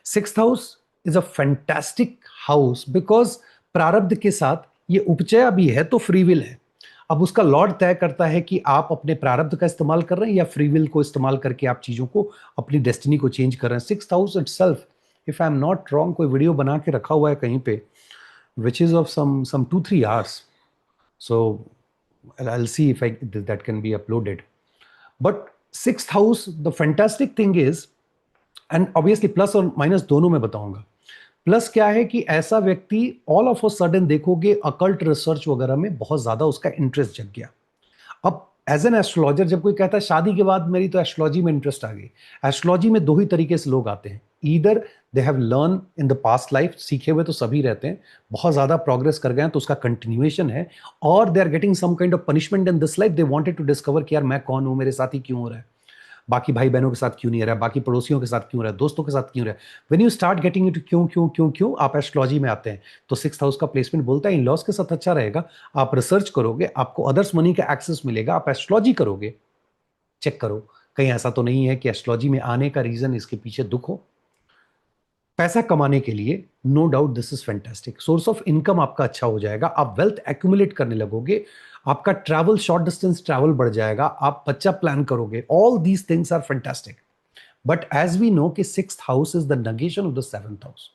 Sixth house is a fantastic house, because प्रारब्ध के साथ ये उपचया भी है, तो फ्री विल है। अब उसका लॉर्ड तय करता है कि आप अपने प्रारब्ध का इस्तेमाल कर रहे हैं, या फ्री विल को इस्तेमाल करके आप चीजों को, अपनी डेस्टिनी को चेंज कर रहे हैं। Sixth house itself, if I am not wrong, कोई वीडियो बना के रखा हुआ है कहीं पे, which is of some 2-3 hours. So I'll see if that can be uploaded. But sixth house, the fantastic thing is, and obviously plus और minus दोनों में बताऊंगा। प्लस क्या है कि ऐसा व्यक्ति ऑल ऑफ अ सडन देखोगे अकल्ट रिसर्च वगैरह में बहुत ज्यादा उसका इंटरेस्ट जग गया। अब एज एन एस्ट्रोलॉजर जब कोई कहता है शादी के बाद मेरी तो एस्ट्रोलॉजी में इंटरेस्ट आ गई, एस्ट्रोलॉजी में दो ही तरीके से लोग आते हैं। Either they have learn in the past life, सीखे हुए तो सभी रहते हैं, बहुत ज्यादा प्रोग्रेस कर गए हैं तो उसका कंटिन्यूएशन है, और they are getting some kind of punishment in this life, they wanted to discover कि यार मैं कौन हूं, मेरे साथ ही क्यों हो रहा है, बाकी भाई बहनों के साथ क्यों नहीं रहा, बाकी पड़ोसियों के साथ क्यों रहा, दोस्तों के साथ क्यों रहा। When you start getting it क्यों क्यों क्यों क्यों, आप एस्ट्रोलॉजी में आते हैं तो सिक्स्थ हाउस का प्लेसमेंट बोलता है इन लॉज के साथ अच्छा रहेगा, आप रिसर्च करोगे, आपको अदर्स मनी का एक्सेस मिलेगा, आप एस्ट्रोलॉजी करोगे, चेक करो कहीं ऐसा तो नहीं है कि एस्ट्रोलॉजी में आने का रीजन इसके पीछे दुख हो। पैसा कमाने के लिए no doubt this is fantastic, source of income आपका अच्छा हो जाएगा, आप वेल्थ एक्यूमुलेट करने लगोगे, आपका ट्रैवल, शॉर्ट डिस्टेंस ट्रैवल बढ़ जाएगा, आप बच्चा प्लान करोगे, all these things are fantastic. But as we know कि sixth house is the negation of the seventh house.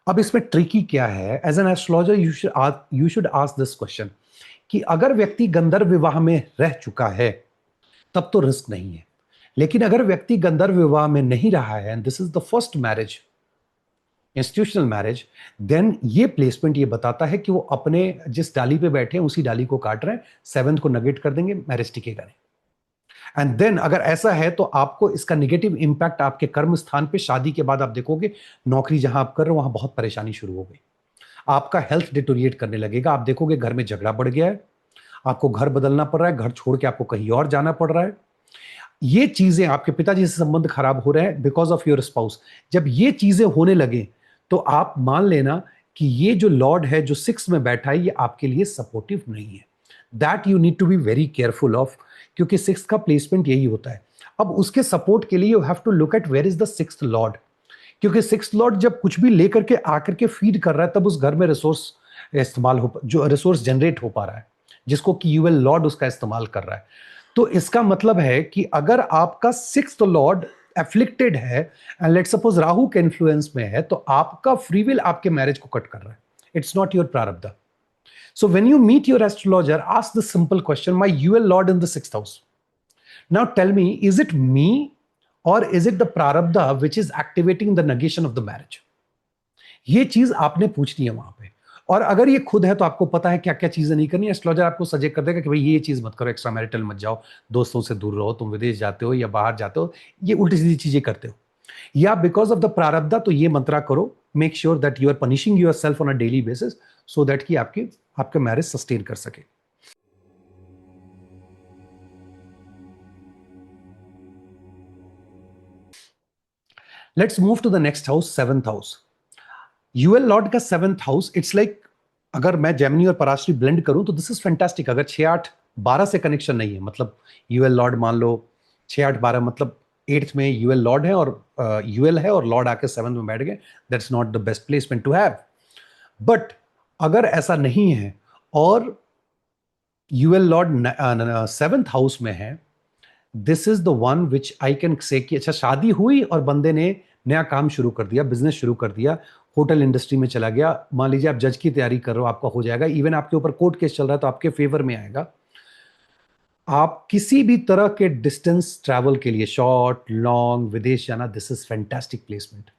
अब इसमें ट्रिकी क्या है, as an astrologer you should ask this question कि अगर व्यक्ति गंधर्व विवाह में रह चुका है तब तो रिस्क नहीं है, लेकिन अगर व्यक्ति गंधर्व विवाह में नहीं रहा है and this is the first marriage, institutional marriage, then ये प्लेसमेंट ये बताता है कि वो अपने जिस डाली पे बैठे हैं उसी डाली को काट रहे हैं, सेवंथ को नगेट कर देंगे, मैरिज टिकेगा नहीं। एंड देन अगर ऐसा है तो आपको इसका निगेटिव इंपैक्ट आपके कर्म स्थान पे, शादी के बाद आप देखोगे नौकरी जहां आप कर रहे हो वहां बहुत परेशानी शुरू हो गई, आपका हेल्थ डिटोरिएट करने लगेगा, आप देखोगे घर में झगड़ा बढ़ गया है, आपको घर बदलना पड़ रहा है, घर छोड़ के आपको कहीं और जाना पड़ रहा है, ये चीजें आपके पिताजी से संबंध खराब हो रहे हैं बिकॉज ऑफ योर स्पाउस। जब ये चीजें होने लगे तो आप मान लेना कि ये जो लॉर्ड है जो सिक्स में बैठा है ये आपके लिए सपोर्टिव नहीं है, that you need to be very careful of, क्योंकि सिक्स का प्लेसमेंट यही होता है। अब उसके सपोर्ट के लिए you have to look at where is the sixth lord, क्योंकि सिक्स्थ लॉर्ड जब कुछ भी लेकर के आकर के फीड कर रहा है तब उस घर में रिसोर्स इस्तेमाल हो, जो रिसोर्स जनरेट हो पा रहा है जिसको कि यूएल लॉर्ड उसका इस्तेमाल कर रहा है। तो इसका मतलब है कि अगर आपका सिक्स्थ लॉर्ड एफ्लिक्टेड है एंड लेट्स सपोज राहु के इन्फ्लुएंस में है तो आपका फ्री विल आपके मैरिज को कट कर रहा है, इट्स नॉट योर प्रारब्ध। So when you meet your astrologer ask the simple question, my UL lord in the sixth house, now tell me is it me or is it the प्रारब्ध which is activating the negation of the marriage. ये चीज आपने पूछनी है वहां पे, और अगर ये खुद है तो आपको पता है क्या क्या चीजें नहीं करनी, एस्ट्रोलॉजर आपको सजेस्ट कर देगा कि भाई ये चीज मत करो, एक्स्ट्रा मैरिटल मत जाओ, दोस्तों से दूर रहो, तुम विदेश जाते हो या बाहर जाते हो, ये उल्टी सीधी चीजें करते हो, या बिकॉज ऑफ द प्रारब्धा तो ये मंत्रा करो, make sure that you are punishing yourself on a daily basis so that कि आपके मैरिज सस्टेन कर सके। Let's move to the next house, seventh house. UL lord का सेवंथ हाउस, इट्स लाइक अगर मैं जेमिनी और Parashari blend करूं तो दिस इज फैंटास्टिक। अगर 6 8 12 से कनेक्शन नहीं है, मतलब यूएल लॉर्ड मान लो 6 8 12, मतलब एट्थ में यूएल लॉर्ड है और यूएल है और लॉर्ड आके सेवंथ में बैठ गए, that's not the best placement to have. But अगर ऐसा नहीं है और यूएल लॉर्ड सेवंथ हाउस में है, this is the one which I can say कि अच्छा शादी हुई और बंदे ने नया काम शुरू कर दिया, बिजनेस शुरू कर दिया, होटल इंडस्ट्री में चला गया, मान लीजिए आप जज की तैयारी कर रहे हो, आपका हो जाएगा, इवन आपके ऊपर कोर्ट केस चल रहा है तो आपके फेवर में आएगा। आप किसी भी तरह के डिस्टेंस ट्रैवल के लिए, शॉर्ट लॉन्ग, विदेश जाना, this is fantastic placement.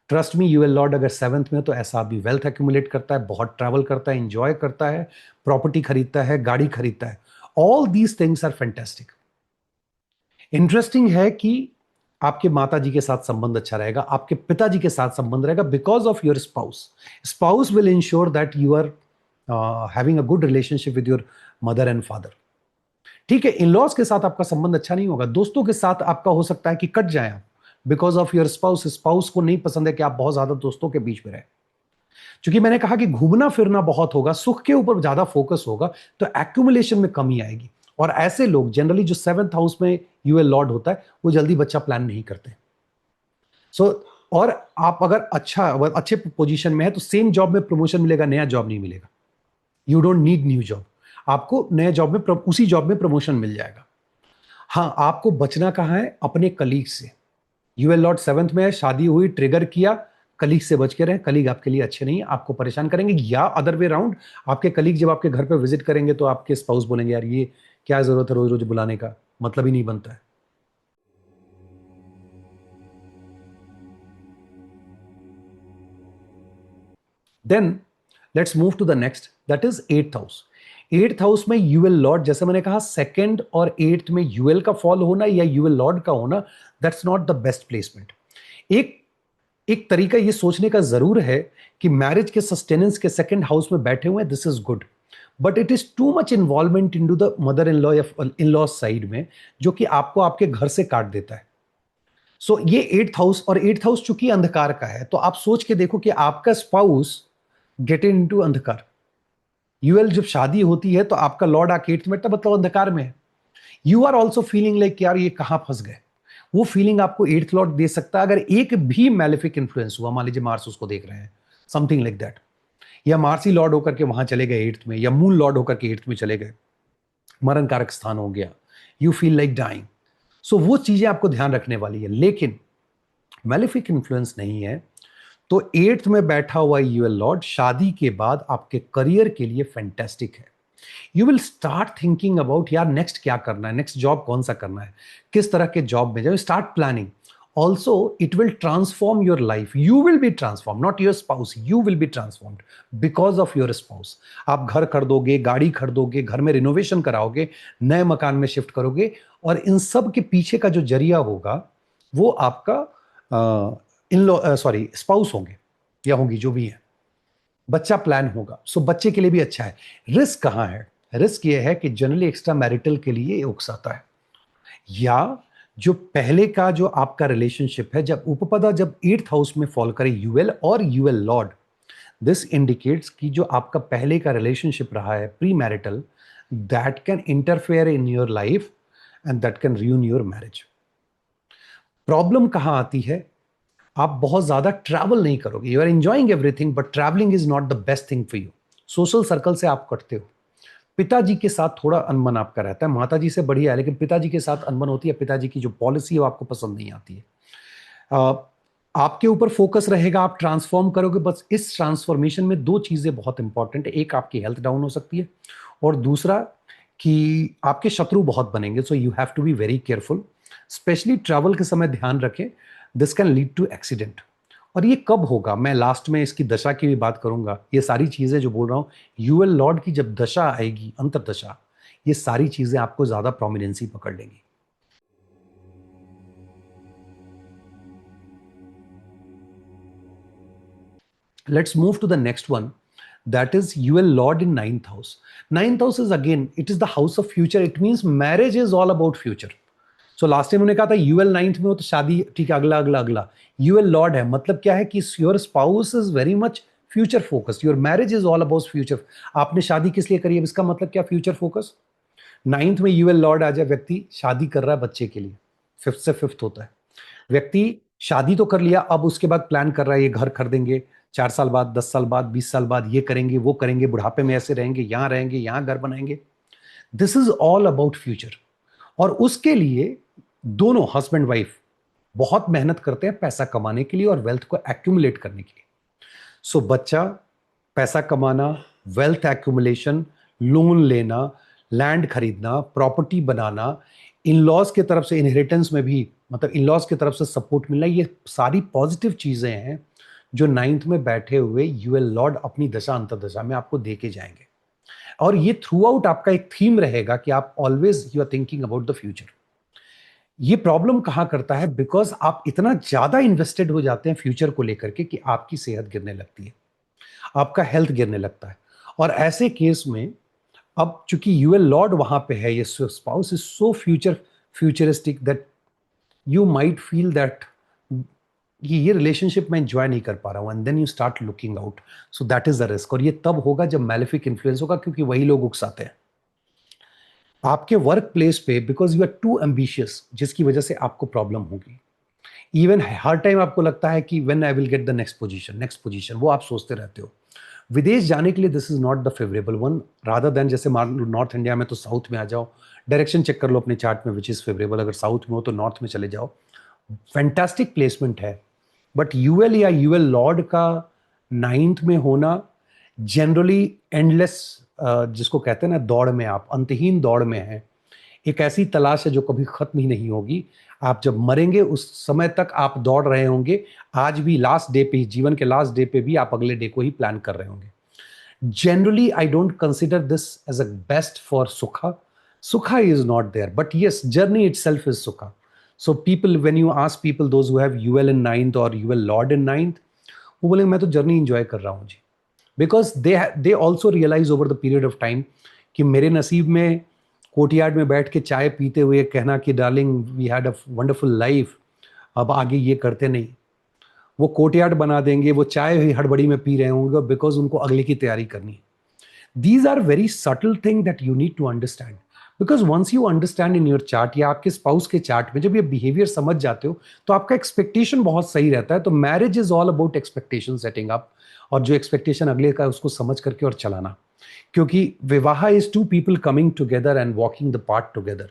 Trust me, UL lord अगर सेवंथ में तो ऐसा भी वेल्थ एक्यूमुलेट करता है, बहुत ट्रैवल करता है, इंजॉय करता है, प्रॉपर्टी खरीदता है, गाड़ी खरीदता है, all these things are fantastic. Interesting है कि आपके माता जी के साथ संबंध अच्छा रहेगा, आपके पिताजी के साथ संबंध रहेगा because of your spouse. Spouse will ensure that you are having a good relationship with your mother and father. ठीक है, इन लॉज के साथ आपका संबंध अच्छा नहीं होगा, दोस्तों के साथ आपका हो सकता है कि कट जाए आप because of your spouse. Spouse को नहीं पसंद है कि आप बहुत ज्यादा दोस्तों के बीच में रहे, क्योंकि मैंने कहा कि घूमना फिरना बहुत होगा, सुख के ऊपर ज्यादा फोकस होगा तो एक्यूमुलेशन में कमी आएगी। और ऐसे लोग जनरली जो सेवंथ हाउस में यूएल लॉर्ड होता है वो जल्दी बच्चा प्लान नहीं करते। और आप अगर अच्छे पोजीशन में है तो सेम जॉब में प्रमोशन मिलेगा, नया जॉब नहीं मिलेगा। You don't need new job, आपको नए जॉब में उसी जॉब में प्रमोशन मिल जाएगा। हाँ, आपको बचना कहाँ है, अपने कलीग से। यूएल लॉर्ड सेवंथ में है, शादी हुई, ट्रिगर किया, कलीग से बच के रहें, कलीग आपके लिए अच्छे नहीं है, आपको परेशान करेंगे, या अदर वे राउंड, आपके कलीग जब आपके घर पे विजिट करेंगे तो आपके स्पाउस बोलेंगे यार ये क्या जरूरत है रोज रोज बुलाने का, मतलब ही नहीं बनता है। Then let's move to the next, that is eighth house. Eighth house में यूएल लॉर्ड, जैसे मैंने कहा सेकंड और एट्थ में यूएल का फॉल होना या यूएल लॉर्ड का होना, that's not the best placement. एक एक तरीका ये सोचने का जरूर है कि मैरिज के सस्टेनेंस के सेकंड हाउस में बैठे हुए हैं, this is good, but it is too much involvement into the mother in law या इन लॉ साइड में, जो कि आपको आपके घर से काट देता है। सो ये एट्थ हाउस, और एट्थ हाउस चूंकि अंधकार का है, तो आप सोच के देखो कि आपका स्पाउस गेट इन टू अंधकार। यूएल जब शादी होती है तो आपका लॉर्ड आके एट्थ में, मतलब अंधकार में है। You are also feeling like यार ये कहां फंस गए। वो फीलिंग आपको एट्थ लॉर्ड दे सकता है अगर एक भी मैलिफिक इन्फ्लुएंस हुआ, मान लीजिए मार्स उसको देख रहे हैं, समथिंग लाइक दैट, या मार्सी लॉर्ड होकर के वहां चले गए एट्थ में, या मून लॉर्ड होकर के एट्थ में चले गए, मरण कारक स्थान हो गया, यू फील लाइक डाइंग। सो वो चीजें आपको ध्यान रखने वाली है। लेकिन मैलिफिक इन्फ्लुएंस नहीं है तो एट्थ में बैठा हुआ यूएल लॉर्ड शादी के बाद आपके करियर के लिए फैंटेस्टिक है। You will start thinking about यार नेक्स्ट क्या करना है, नेक्स्ट जॉब कौन सा करना है, किस तरह के जॉब में जाओ, start planning. Also it will transform your life, you will be transform, not your spouse, you will be transformed because of your spouse. आप घर खरीदोगे, गाड़ी खरीदोगे, घर में रिनोवेशन कराओगे, नए मकान में शिफ्ट करोगे, और इन सब के पीछे का जो जरिया होगा वो आपका इन लॉ सॉरी स्पाउस होंगे या होंगी, जो भी है। बच्चा प्लान होगा, सो बच्चे के लिए भी अच्छा है। रिस्क कहाँ है? रिस्क ये है कि जनरली एक्स्ट्रा मैरिटल के लिए उकसाता है, या जो पहले का जो आपका रिलेशनशिप है, जब उपपदा जब एट्थ हाउस में फॉल करे यूएल और यूएल लॉर्ड, दिस इंडिकेट्स कि जो आपका पहले का रिलेशनशिप रहा है pre marital, that can interfere in your life and that can ruin your marriage. Problem कहां आती है? आप बहुत ज्यादा ट्रैवल नहीं करोगे, you are enjoying everything but travelling is not the best thing for you. Social circle से आप कटते हो, पिताजी के साथ थोड़ा अनबन आपका रहता है, माताजी से बढ़िया है, लेकिन पिताजी के साथ अनबन होती है, पिताजी की जो पॉलिसी है वो आपको पसंद नहीं आती है। अ, आपके ऊपर फोकस रहेगा, आप ट्रांसफॉर्म करोगे। बस इस ट्रांसफॉर्मेशन में दो चीजें बहुत इंपॉर्टेंट है, एक आपकी हेल्थ डाउन हो सकती है, और दूसरा कि आपके शत्रु बहुत बनेंगे। So you have to be very careful, specially travel के समय ध्यान रखें, this can lead to accident. और ये कब होगा, मैं लास्ट में इसकी दशा की भी बात करूंगा। ये सारी चीजें जो बोल रहा हूं, यूएल लॉर्ड की जब दशा आएगी, अंतरदशा, ये सारी चीजें आपको ज्यादा प्रोमिनेंसी पकड़ लेंगी। Let's move to the next one. That is UL Lord in ninth house. Ninth house is again, it is the house of future. It means marriage is all about future. So last time उन्होंने कहा था UL ninth में हो तो शादी, ठीक है, अगला अगला अगला। यूएल लॉर्ड है, मतलब क्या है कि your spouse is very much future focus, your marriage is all about future. आपने शादी किस लिए करी है, इसका मतलब क्या, फ्यूचर फोकस। नाइन्थ में यूएल लॉर्ड आ जाए, व्यक्ति शादी कर रहा है बच्चे के लिए, फिफ्थ से फिफ्थ होता है। व्यक्ति शादी तो कर लिया, अब उसके बाद प्लान कर रहा है ये घर खरीदेंगे, 4 साल बाद, 10 साल बाद, 20 साल बाद ये करेंगे वो करेंगे, बुढ़ापे में ऐसे रहेंगे, यहाँ घर बनाएंगे। This is all about future. और उसके लिए दोनों हस्बैंड वाइफ बहुत मेहनत करते हैं पैसा कमाने के लिए और वेल्थ को एक्यूमुलेट करने के लिए। सो बच्चा, पैसा कमाना, वेल्थ एक्यूमुलेशन, लोन लेना, लैंड खरीदना, प्रॉपर्टी बनाना, इन लॉज की तरफ से इनहेरिटेंस में भी, मतलब इन लॉज की तरफ से सपोर्ट मिलना, ये सारी पॉजिटिव चीजें हैं जो नाइन्थ में बैठे हुए यूएल लॉर्ड अपनी दशा अंतरदशा में आपको दे के जाएंगे। और ये थ्रू आउट आपका एक थीम रहेगा कि आप always you are thinking about the future. ये प्रॉब्लम कहां करता है, बिकॉज आप इतना ज्यादा इन्वेस्टेड हो जाते हैं फ्यूचर को लेकर के कि आपकी सेहत गिरने लगती है, आपका हेल्थ गिरने लगता है। और ऐसे केस में अब चूंकि यूएल लॉर्ड वहां पे है, ये spouse is so futuristic that you might feel that ये रिलेशनशिप मैं एंजॉय नहीं कर पा रहा हूं, and then you start looking out. So that is the risk. और ये तब होगा जब मैलिफिक इन्फ्लुएंस होगा, क्योंकि वही लोग उकसाते हैं आपके वर्क प्लेस पे, because you are too ambitious, जिसकी वजह से आपको प्रॉब्लम होगी। इवन हर टाइम आपको लगता है कि when I will get the next position, वो आप सोचते रहते हो। विदेश जाने के लिए this is not the favourable one, rather than जैसे नॉर्थ इंडिया में तो साउथ में आ जाओ, डायरेक्शन चेक कर लो अपने चार्ट में विच इज फेवरेबल, अगर साउथ में हो तो नॉर्थ में चले जाओ, फैंटास्टिक प्लेसमेंट है। बट यूएल या यूएल लॉर्ड का नाइन्थ में होना जनरली एंडलेस, जिसको कहते हैं ना दौड़ में, आप अंतहीन दौड़ में हैं, एक ऐसी तलाश है जो कभी खत्म ही नहीं होगी। आप जब मरेंगे उस समय तक आप दौड़ रहे होंगे, आज भी लास्ट डे पे ही, जीवन के लास्ट डे पे भी आप अगले डे को ही प्लान कर रहे होंगे। Generally I don't consider this as a best for सुखा। सुखा is not there, but yes, journey itself is सुखा। So people, when you ask people those who have UL in ninth or UL lord in ninth, वो बोलेंगे मैं तो journey enjoy कर रहा हूँ जी, because they also realise over the period of time कि मेरे नसीब में कोर्टयार्ड में बैठ के चाय पीते हुए कहना कि darling we had a wonderful life, अब आगे ये करते नहीं। वो कोर्टयार्ड बना देंगे, वो चाय ही हड़बड़ी में पी रहे होंगे बिकॉज उनको अगले की तैयारी करनी है। These are very subtle thing that you need to understand, because once you understand in your chart या आपके स्पाउस के चार्ट में जब ये बिहेवियर समझ जाते हो तो आपका एक्सपेक्टेशन बहुत सही रहता है। तो marriage is all about expectation setting up, और जो एक्सपेक्टेशन अगले का है उसको समझ करके और चलाना, क्योंकि विवाह is two people coming together and walking the part together.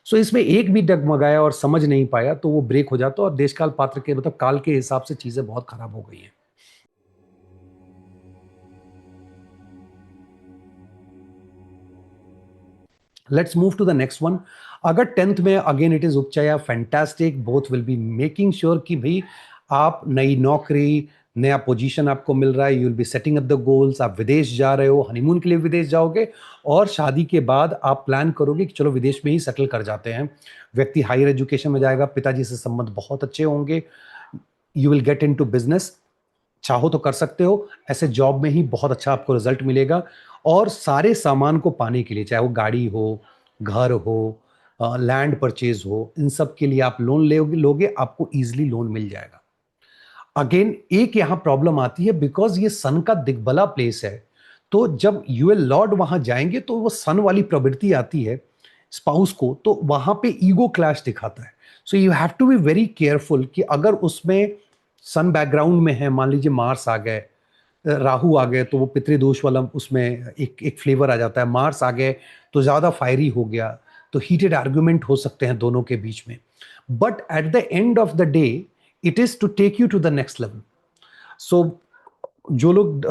So इसमें एक भी डगमगाया और समझ नहीं पाया तो वो ब्रेक हो जाता, और देशकाल पात्र के मतलब काल के हिसाब से चीजें बहुत खराब हो गई हैं। Let's move to the next one. अगर 10th में अगेन इट इज उपचया fantastic, both will be making sure कि भाई आप नई नौकरी, नया पोजीशन आपको मिल रहा है, you will be setting up the goals, आप विदेश जा रहे हो, हनीमून के लिए विदेश जाओगे, और शादी के बाद आप प्लान करोगे कि चलो विदेश में ही सेटल कर जाते हैं। व्यक्ति हायर एजुकेशन में जाएगा, पिताजी से संबंध बहुत अच्छे होंगे, you will get into business, चाहो तो कर सकते हो, ऐसे जॉब में ही बहुत अच्छा आपको रिजल्ट मिलेगा। और सारे सामान को पाने के लिए, चाहे वो गाड़ी हो, घर हो, लैंड परचेज हो, इन सब के लिए आप लोन लोगे, आपको इजीली लोन मिल जाएगा। अगेन एक यहां प्रॉब्लम आती है, बिकॉज ये सन का दिग्बला प्लेस है, तो जब यूएल लॉर्ड वहां जाएंगे तो वो सन वाली प्रवृत्ति आती है स्पाउस को, तो वहां पे ईगो क्लैश दिखाता है। So you have to be very careful कि अगर उसमें सन बैकग्राउंड में है, मान लीजिए मार्स आ गए, राहु आ गए, तो वो पितृदोष वाला उसमें एक एक फ्लेवर आ जाता है। मार्स आ गए तो ज्यादा फायरी हो गया, तो हीटेड आर्ग्यूमेंट हो सकते हैं दोनों के बीच में। But at the end of the day it is to take you to the next level. So जो लोग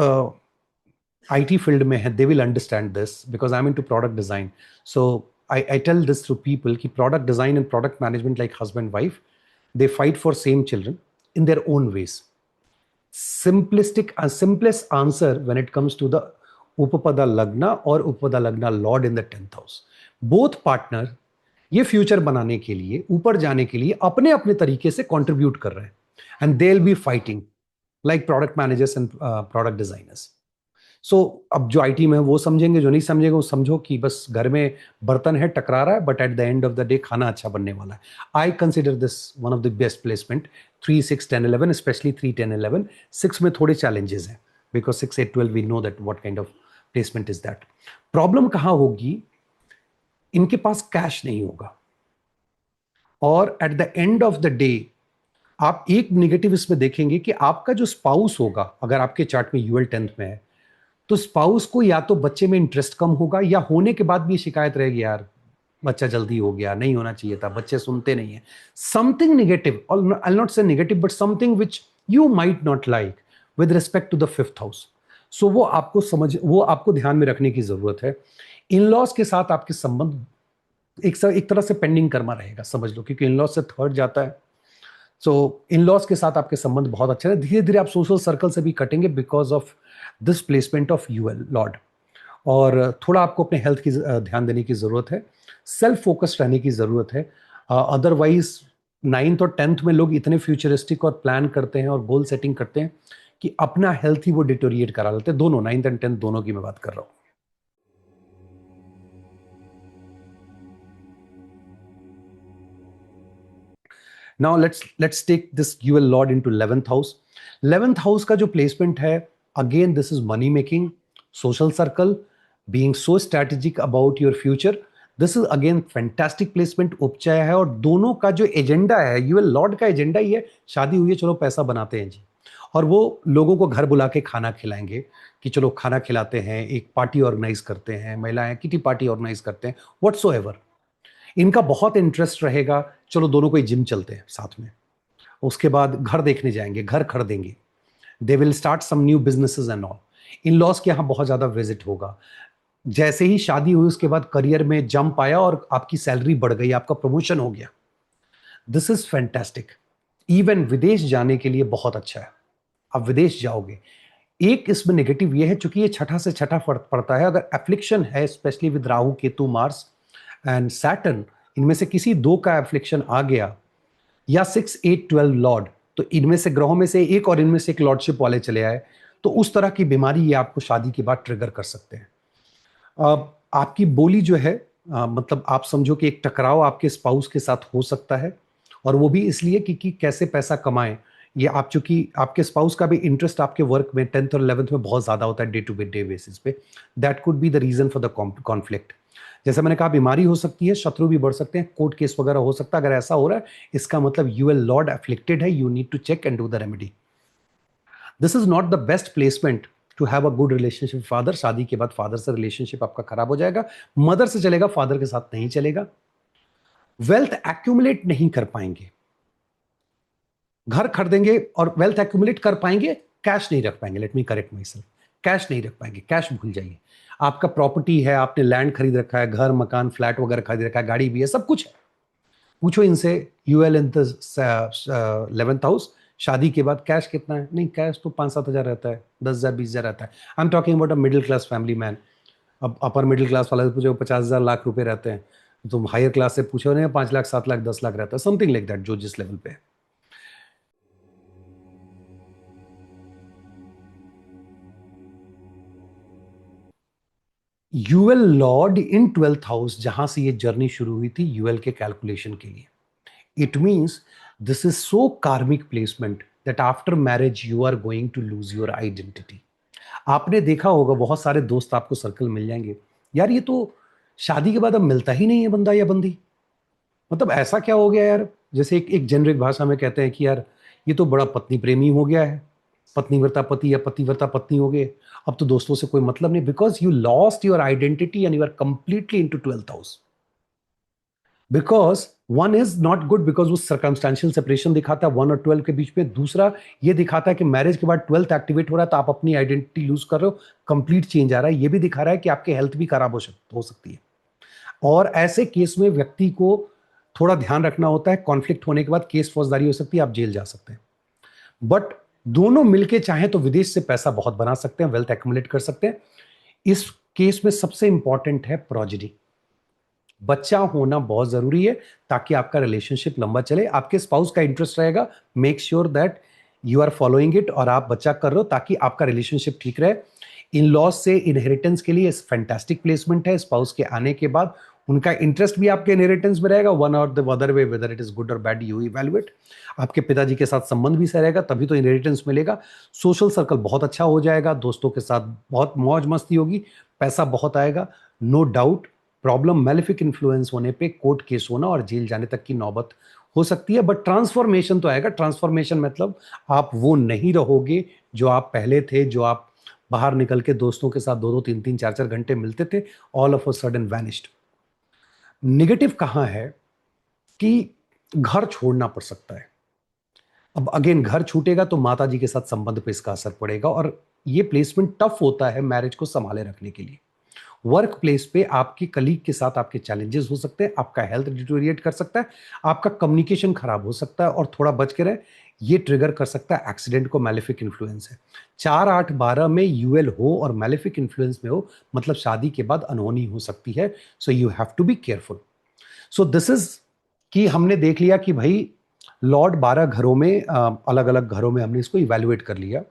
आईटी फील्ड में है, they will understand this, because I am into product design. So I tell this to people कि product design and product management like husband wife, they fight for same children in their own ways. Simplest answer when it comes to the Upapada Lagna or Upapada Lagna Lord in the 10th house. Both partner ये future बनाने के लिए, ऊपर जाने के लिए अपने अपने तरीके से कंट्रीब्यूट कर रहे हैं, and they will be fighting like product managers and product designers. So अब जो आईटी में है वो समझेंगे, जो नहीं समझेंगे वो समझो कि बस घर में बर्तन है, टकरा रहा है, but at the end of the day खाना अच्छा बनने वाला है। I consider this one of the best placement, 3, 6, 10, 11, specially 3, 10, 11। 6 में थोड़े चैलेंजेस हैं, because 6, 8, 12 we know that what kind of placement is that. Problem कहाँ होगी, इनके पास कैश नहीं होगा, और at the end of the day आप एक निगेटिव इसमें देखेंगे कि आपका जो स्पाउस होगा, अगर आपके चार्ट में यूएल 10th में है, तो स्पाउस को या तो बच्चे में इंटरेस्ट कम होगा, या होने के बाद भी शिकायत रहेगी, यार बच्चा जल्दी हो गया, नहीं होना चाहिए था, बच्चे सुनते नहीं है। Something negative, I not say negative, but something which you might not like with respect to the 5th house. So वो आपको ध्यान में रखने की जरूरत है। इन लॉज के साथ आपके संबंध एक तरह से पेंडिंग कर्मा रहेगा, समझ लो, क्योंकि इन लॉज से थर्ड जाता है। सो इन लॉज के साथ आपके संबंध बहुत अच्छे हैं, धीरे धीरे आप सोशल सर्कल से भी कटेंगे because of this placement of UL lord. और थोड़ा आपको अपने हेल्थ की ध्यान देने की जरूरत है, सेल्फ फोकस्ड रहने की जरूरत है। अदरवाइज 9th और 10th में लोग इतने फ्यूचरिस्टिक और प्लान करते हैं और गोल सेटिंग करते हैं कि अपना हेल्थ ही वो डिटोरिएट करा लेते हैं। दोनों 9th एंड 10th दोनों की मैं बात कर रहा हूँ। Now let's take this UL lord into 11th house. 11th house का जो प्लेसमेंट है, again this is money making, social circle, being so strategic about your future. This is again fantastic placement, उपचय है, और दोनों का जो एजेंडा है, यूएल लॉर्ड का एजेंडा ही है शादी हुई है, चलो पैसा बनाते हैं जी, और वो लोगों को घर बुला के खाना खिलाएंगे कि चलो खाना खिलाते हैं, एक पार्टी ऑर्गेनाइज करते हैं, महिलाएं किटी पार्टी ऑर्गेनाइज करते हैं, व्हाट्सोएवर। इनका बहुत इंटरेस्ट रहेगा, चलो दोनों को जिम चलते हैं साथ में, उसके बाद घर देखने जाएंगे, घर खरीदेंगे, they will start some new businesses and all. In laws के यहाँ बहुत ज्यादा विजिट होगा। जैसे ही शादी हुई उसके बाद करियर में जंप आया और आपकी सैलरी बढ़ गई, आपका प्रमोशन हो गया, दिस इज फैंटास्टिक। इवन विदेश जाने के लिए बहुत अच्छा है, आप विदेश जाओगे। एक इसमें नेगेटिव ये है, चूंकि ये छठा से छठा फर्क पड़ता है, अगर एफ्लिक्शन है specially with Rahu Ketu Mars and Saturn, इनमें से किसी दो का एफ्लिक्शन आ गया या 6, 8, 12 लॉर्ड, तो इनमें से ग्रहों में से एक और इनमें से एक लॉर्डशिप वाले चले आए, तो उस तरह की बीमारी ये आपको शादी के बाद ट्रिगर कर सकते हैं। आपकी बोली जो है, मतलब आप समझो कि एक टकराव आपके स्पाउस के साथ हो सकता है, और वो भी इसलिए कि कैसे पैसा कमाएं। ये आप, चूंकि आपके स्पाउस का भी इंटरेस्ट आपके वर्क में 10th और 11th में बहुत ज्यादा होता है डे टू डे बेसिस पे, that could be the reason for the conflict. जैसे मैंने कहा, बीमारी हो सकती है, शत्रु भी बढ़ सकते हैं, कोर्ट केस वगैरह हो सकता है। अगर ऐसा हो रहा है, इसका मतलब यू एल लॉर्ड अफ्लिक्टेड है, you need to check and do the remedy. This is not the best placement to have a good relationship father. शादी के बाद फादर से रिलेशनशिप आपका खराब हो जाएगा, मदर से चलेगा, फादर के साथ नहीं चलेगा। वेल्थ एक्यूमुलेट नहीं कर पाएंगे, घर खरीदेंगे और वेल्थ एक्यूमुलेट कर पाएंगे, कैश नहीं रख पाएंगे। Let me correct my self, cash नहीं रख पाएंगे, कैश भूल जाइए। आपका प्रॉपर्टी है, आपने लैंड खरीद रखा है, घर मकान फ्लैट वगैरह खरीद रखा है, गाड़ी भी है, सब कुछ है। पूछो इनसे, UL in the 11th house, शादी के बाद कैश कितना है? नहीं, कैश तो 5-7 हज़ार रहता है, 10 हज़ार 20 हज़ार रहता है। आई am talking about a middle class family man. अब अपर मिडिल क्लास वाला से पूछो 50 हज़ार लाख रुपए रहते हैं, तुम हायर क्लास से पूछो नहीं, 5 लाख 7 लाख 10 लाख रहता है, समथिंग लाइक दैट, जो जिस लेवल पे है। यूएल लॉर्ड इन 12th हाउस, जहां से ये जर्नी शुरू हुई थी यूएल के कैलकुलेशन के लिए, it means this is so karmic placement that after marriage you are going to lose your identity. आपने देखा होगा, बहुत सारे दोस्त आपको सर्कल मिल जाएंगे, यार ये तो शादी के बाद अब मिलता ही नहीं है बंदा या बंदी, मतलब ऐसा क्या हो गया यार। जैसे एक जेनरिक भाषा में कहते हैं कि यार ये तो बड़ा पत्नी प्रेमी हो गया है, पत्नीव्रता पति या पतिव्रता पत्नी हो गए, अब तो दोस्तों से कोई मतलब नहीं, because you lost your identity and you are completely into 12th house. Because one is not good, because वो सर्कमस्टांशियल सेपरेशन दिखाता है 1 और 12 के बीच में। दूसरा ये दिखाता है कि मैरिज के बाद 12th एक्टिवेट हो रहा है, तो आप अपनी आइडेंटिटी लूज कर रहे हो, कंप्लीट चेंज आ रहा है। ये भी दिखा रहा है कि आपकी हेल्थ भी खराब हो सकती है। और ऐसे केस में व्यक्ति को थोड़ा ध्यान रखना होता है, कॉन्फ्लिक्ट होने के बाद केस फौजदारी हो सकती है, आप जेल जा सकते हैं। बट दोनों मिलके चाहें तो विदेश से पैसा बहुत बना सकते हैं, वेल्थ एक्यूमुलेट कर सकते हैं। इस केस में सबसे इंपॉर्टेंट है प्रोजेनी, बच्चा होना बहुत जरूरी है, ताकि आपका रिलेशनशिप लंबा चले। आपके स्पाउस का इंटरेस्ट रहेगा, make sure that you are following it और आप बच्चा कर रहे हो, ताकि आपका रिलेशनशिप ठीक रहे। इन लॉज से इनहेरिटेंस के लिए फैंटास्टिक प्लेसमेंट है। स्पाउस के आने के बाद उनका इंटरेस्ट भी आपके इनहेरिटेंस में रहेगा, वन और the other way, whether it is good और बैड यू इवैल्यूएट। आपके पिताजी के साथ संबंध भी सही रहेगा, तभी तो इनहेरिटेंस मिलेगा। सोशल सर्कल बहुत अच्छा हो जाएगा, दोस्तों के साथ बहुत मौज मस्ती होगी, पैसा बहुत आएगा, no doubt. Problem malefic influence होने पे कोर्ट केस होना और जेल जाने तक की नौबत हो सकती है, बट ट्रांसफॉर्मेशन तो आएगा। ट्रांसफॉर्मेशन मतलब आप वो नहीं रहोगे जो आप पहले थे, जो आप बाहर निकल के दोस्तों के साथ 2-2 3-3 4-4 घंटे मिलते थे, all of a sudden vanished. Negative कहां है कि घर छोड़ना पड़ सकता है। अब अगेन, घर छूटेगा तो माता जी के साथ संबंध पे इसका असर पड़ेगा, और ये प्लेसमेंट टफ होता है मैरिज को संभाले रखने के लिए। वर्क प्लेस पे आपके कलीग के साथ आपके चैलेंजेस हो सकते हैं, आपका हेल्थ डिटोरिएट कर सकता है, आपका कम्युनिकेशन खराब हो सकता है, और थोड़ा बच के रहे, ये ट्रिगर कर सकता है एक्सीडेंट को। मैलिफिक इन्फ्लुएंस है, 4, 8, 12 में यूएल हो और मैलिफिक इन्फ्लुएंस में हो, मतलब शादी के बाद अनहोनी हो सकती है। So you have to be careful. So this is, कि हमने देख लिया कि भाई लॉर्ड 12 घरों में, अलग अलग घरों में हमने इसको इवेल्युएट कर लिया।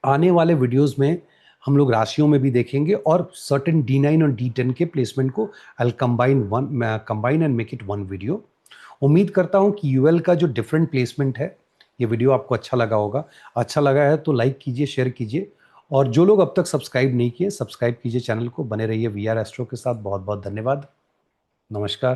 आने वाले वीडियोस में हम लोग राशियों में भी देखेंगे, और सर्टेन D9 और D10 के प्लेसमेंट को आई combine and make it one video. उम्मीद करता हूं कि यूएल का जो डिफरेंट प्लेसमेंट है, ये वीडियो आपको अच्छा लगा होगा। अच्छा लगा है तो लाइक कीजिए, शेयर कीजिए, और जो लोग अब तक सब्सक्राइब नहीं किए, सब्सक्राइब कीजिए चैनल को। बने रहिए वी आर एस्ट्रो के साथ। बहुत बहुत धन्यवाद। नमस्कार।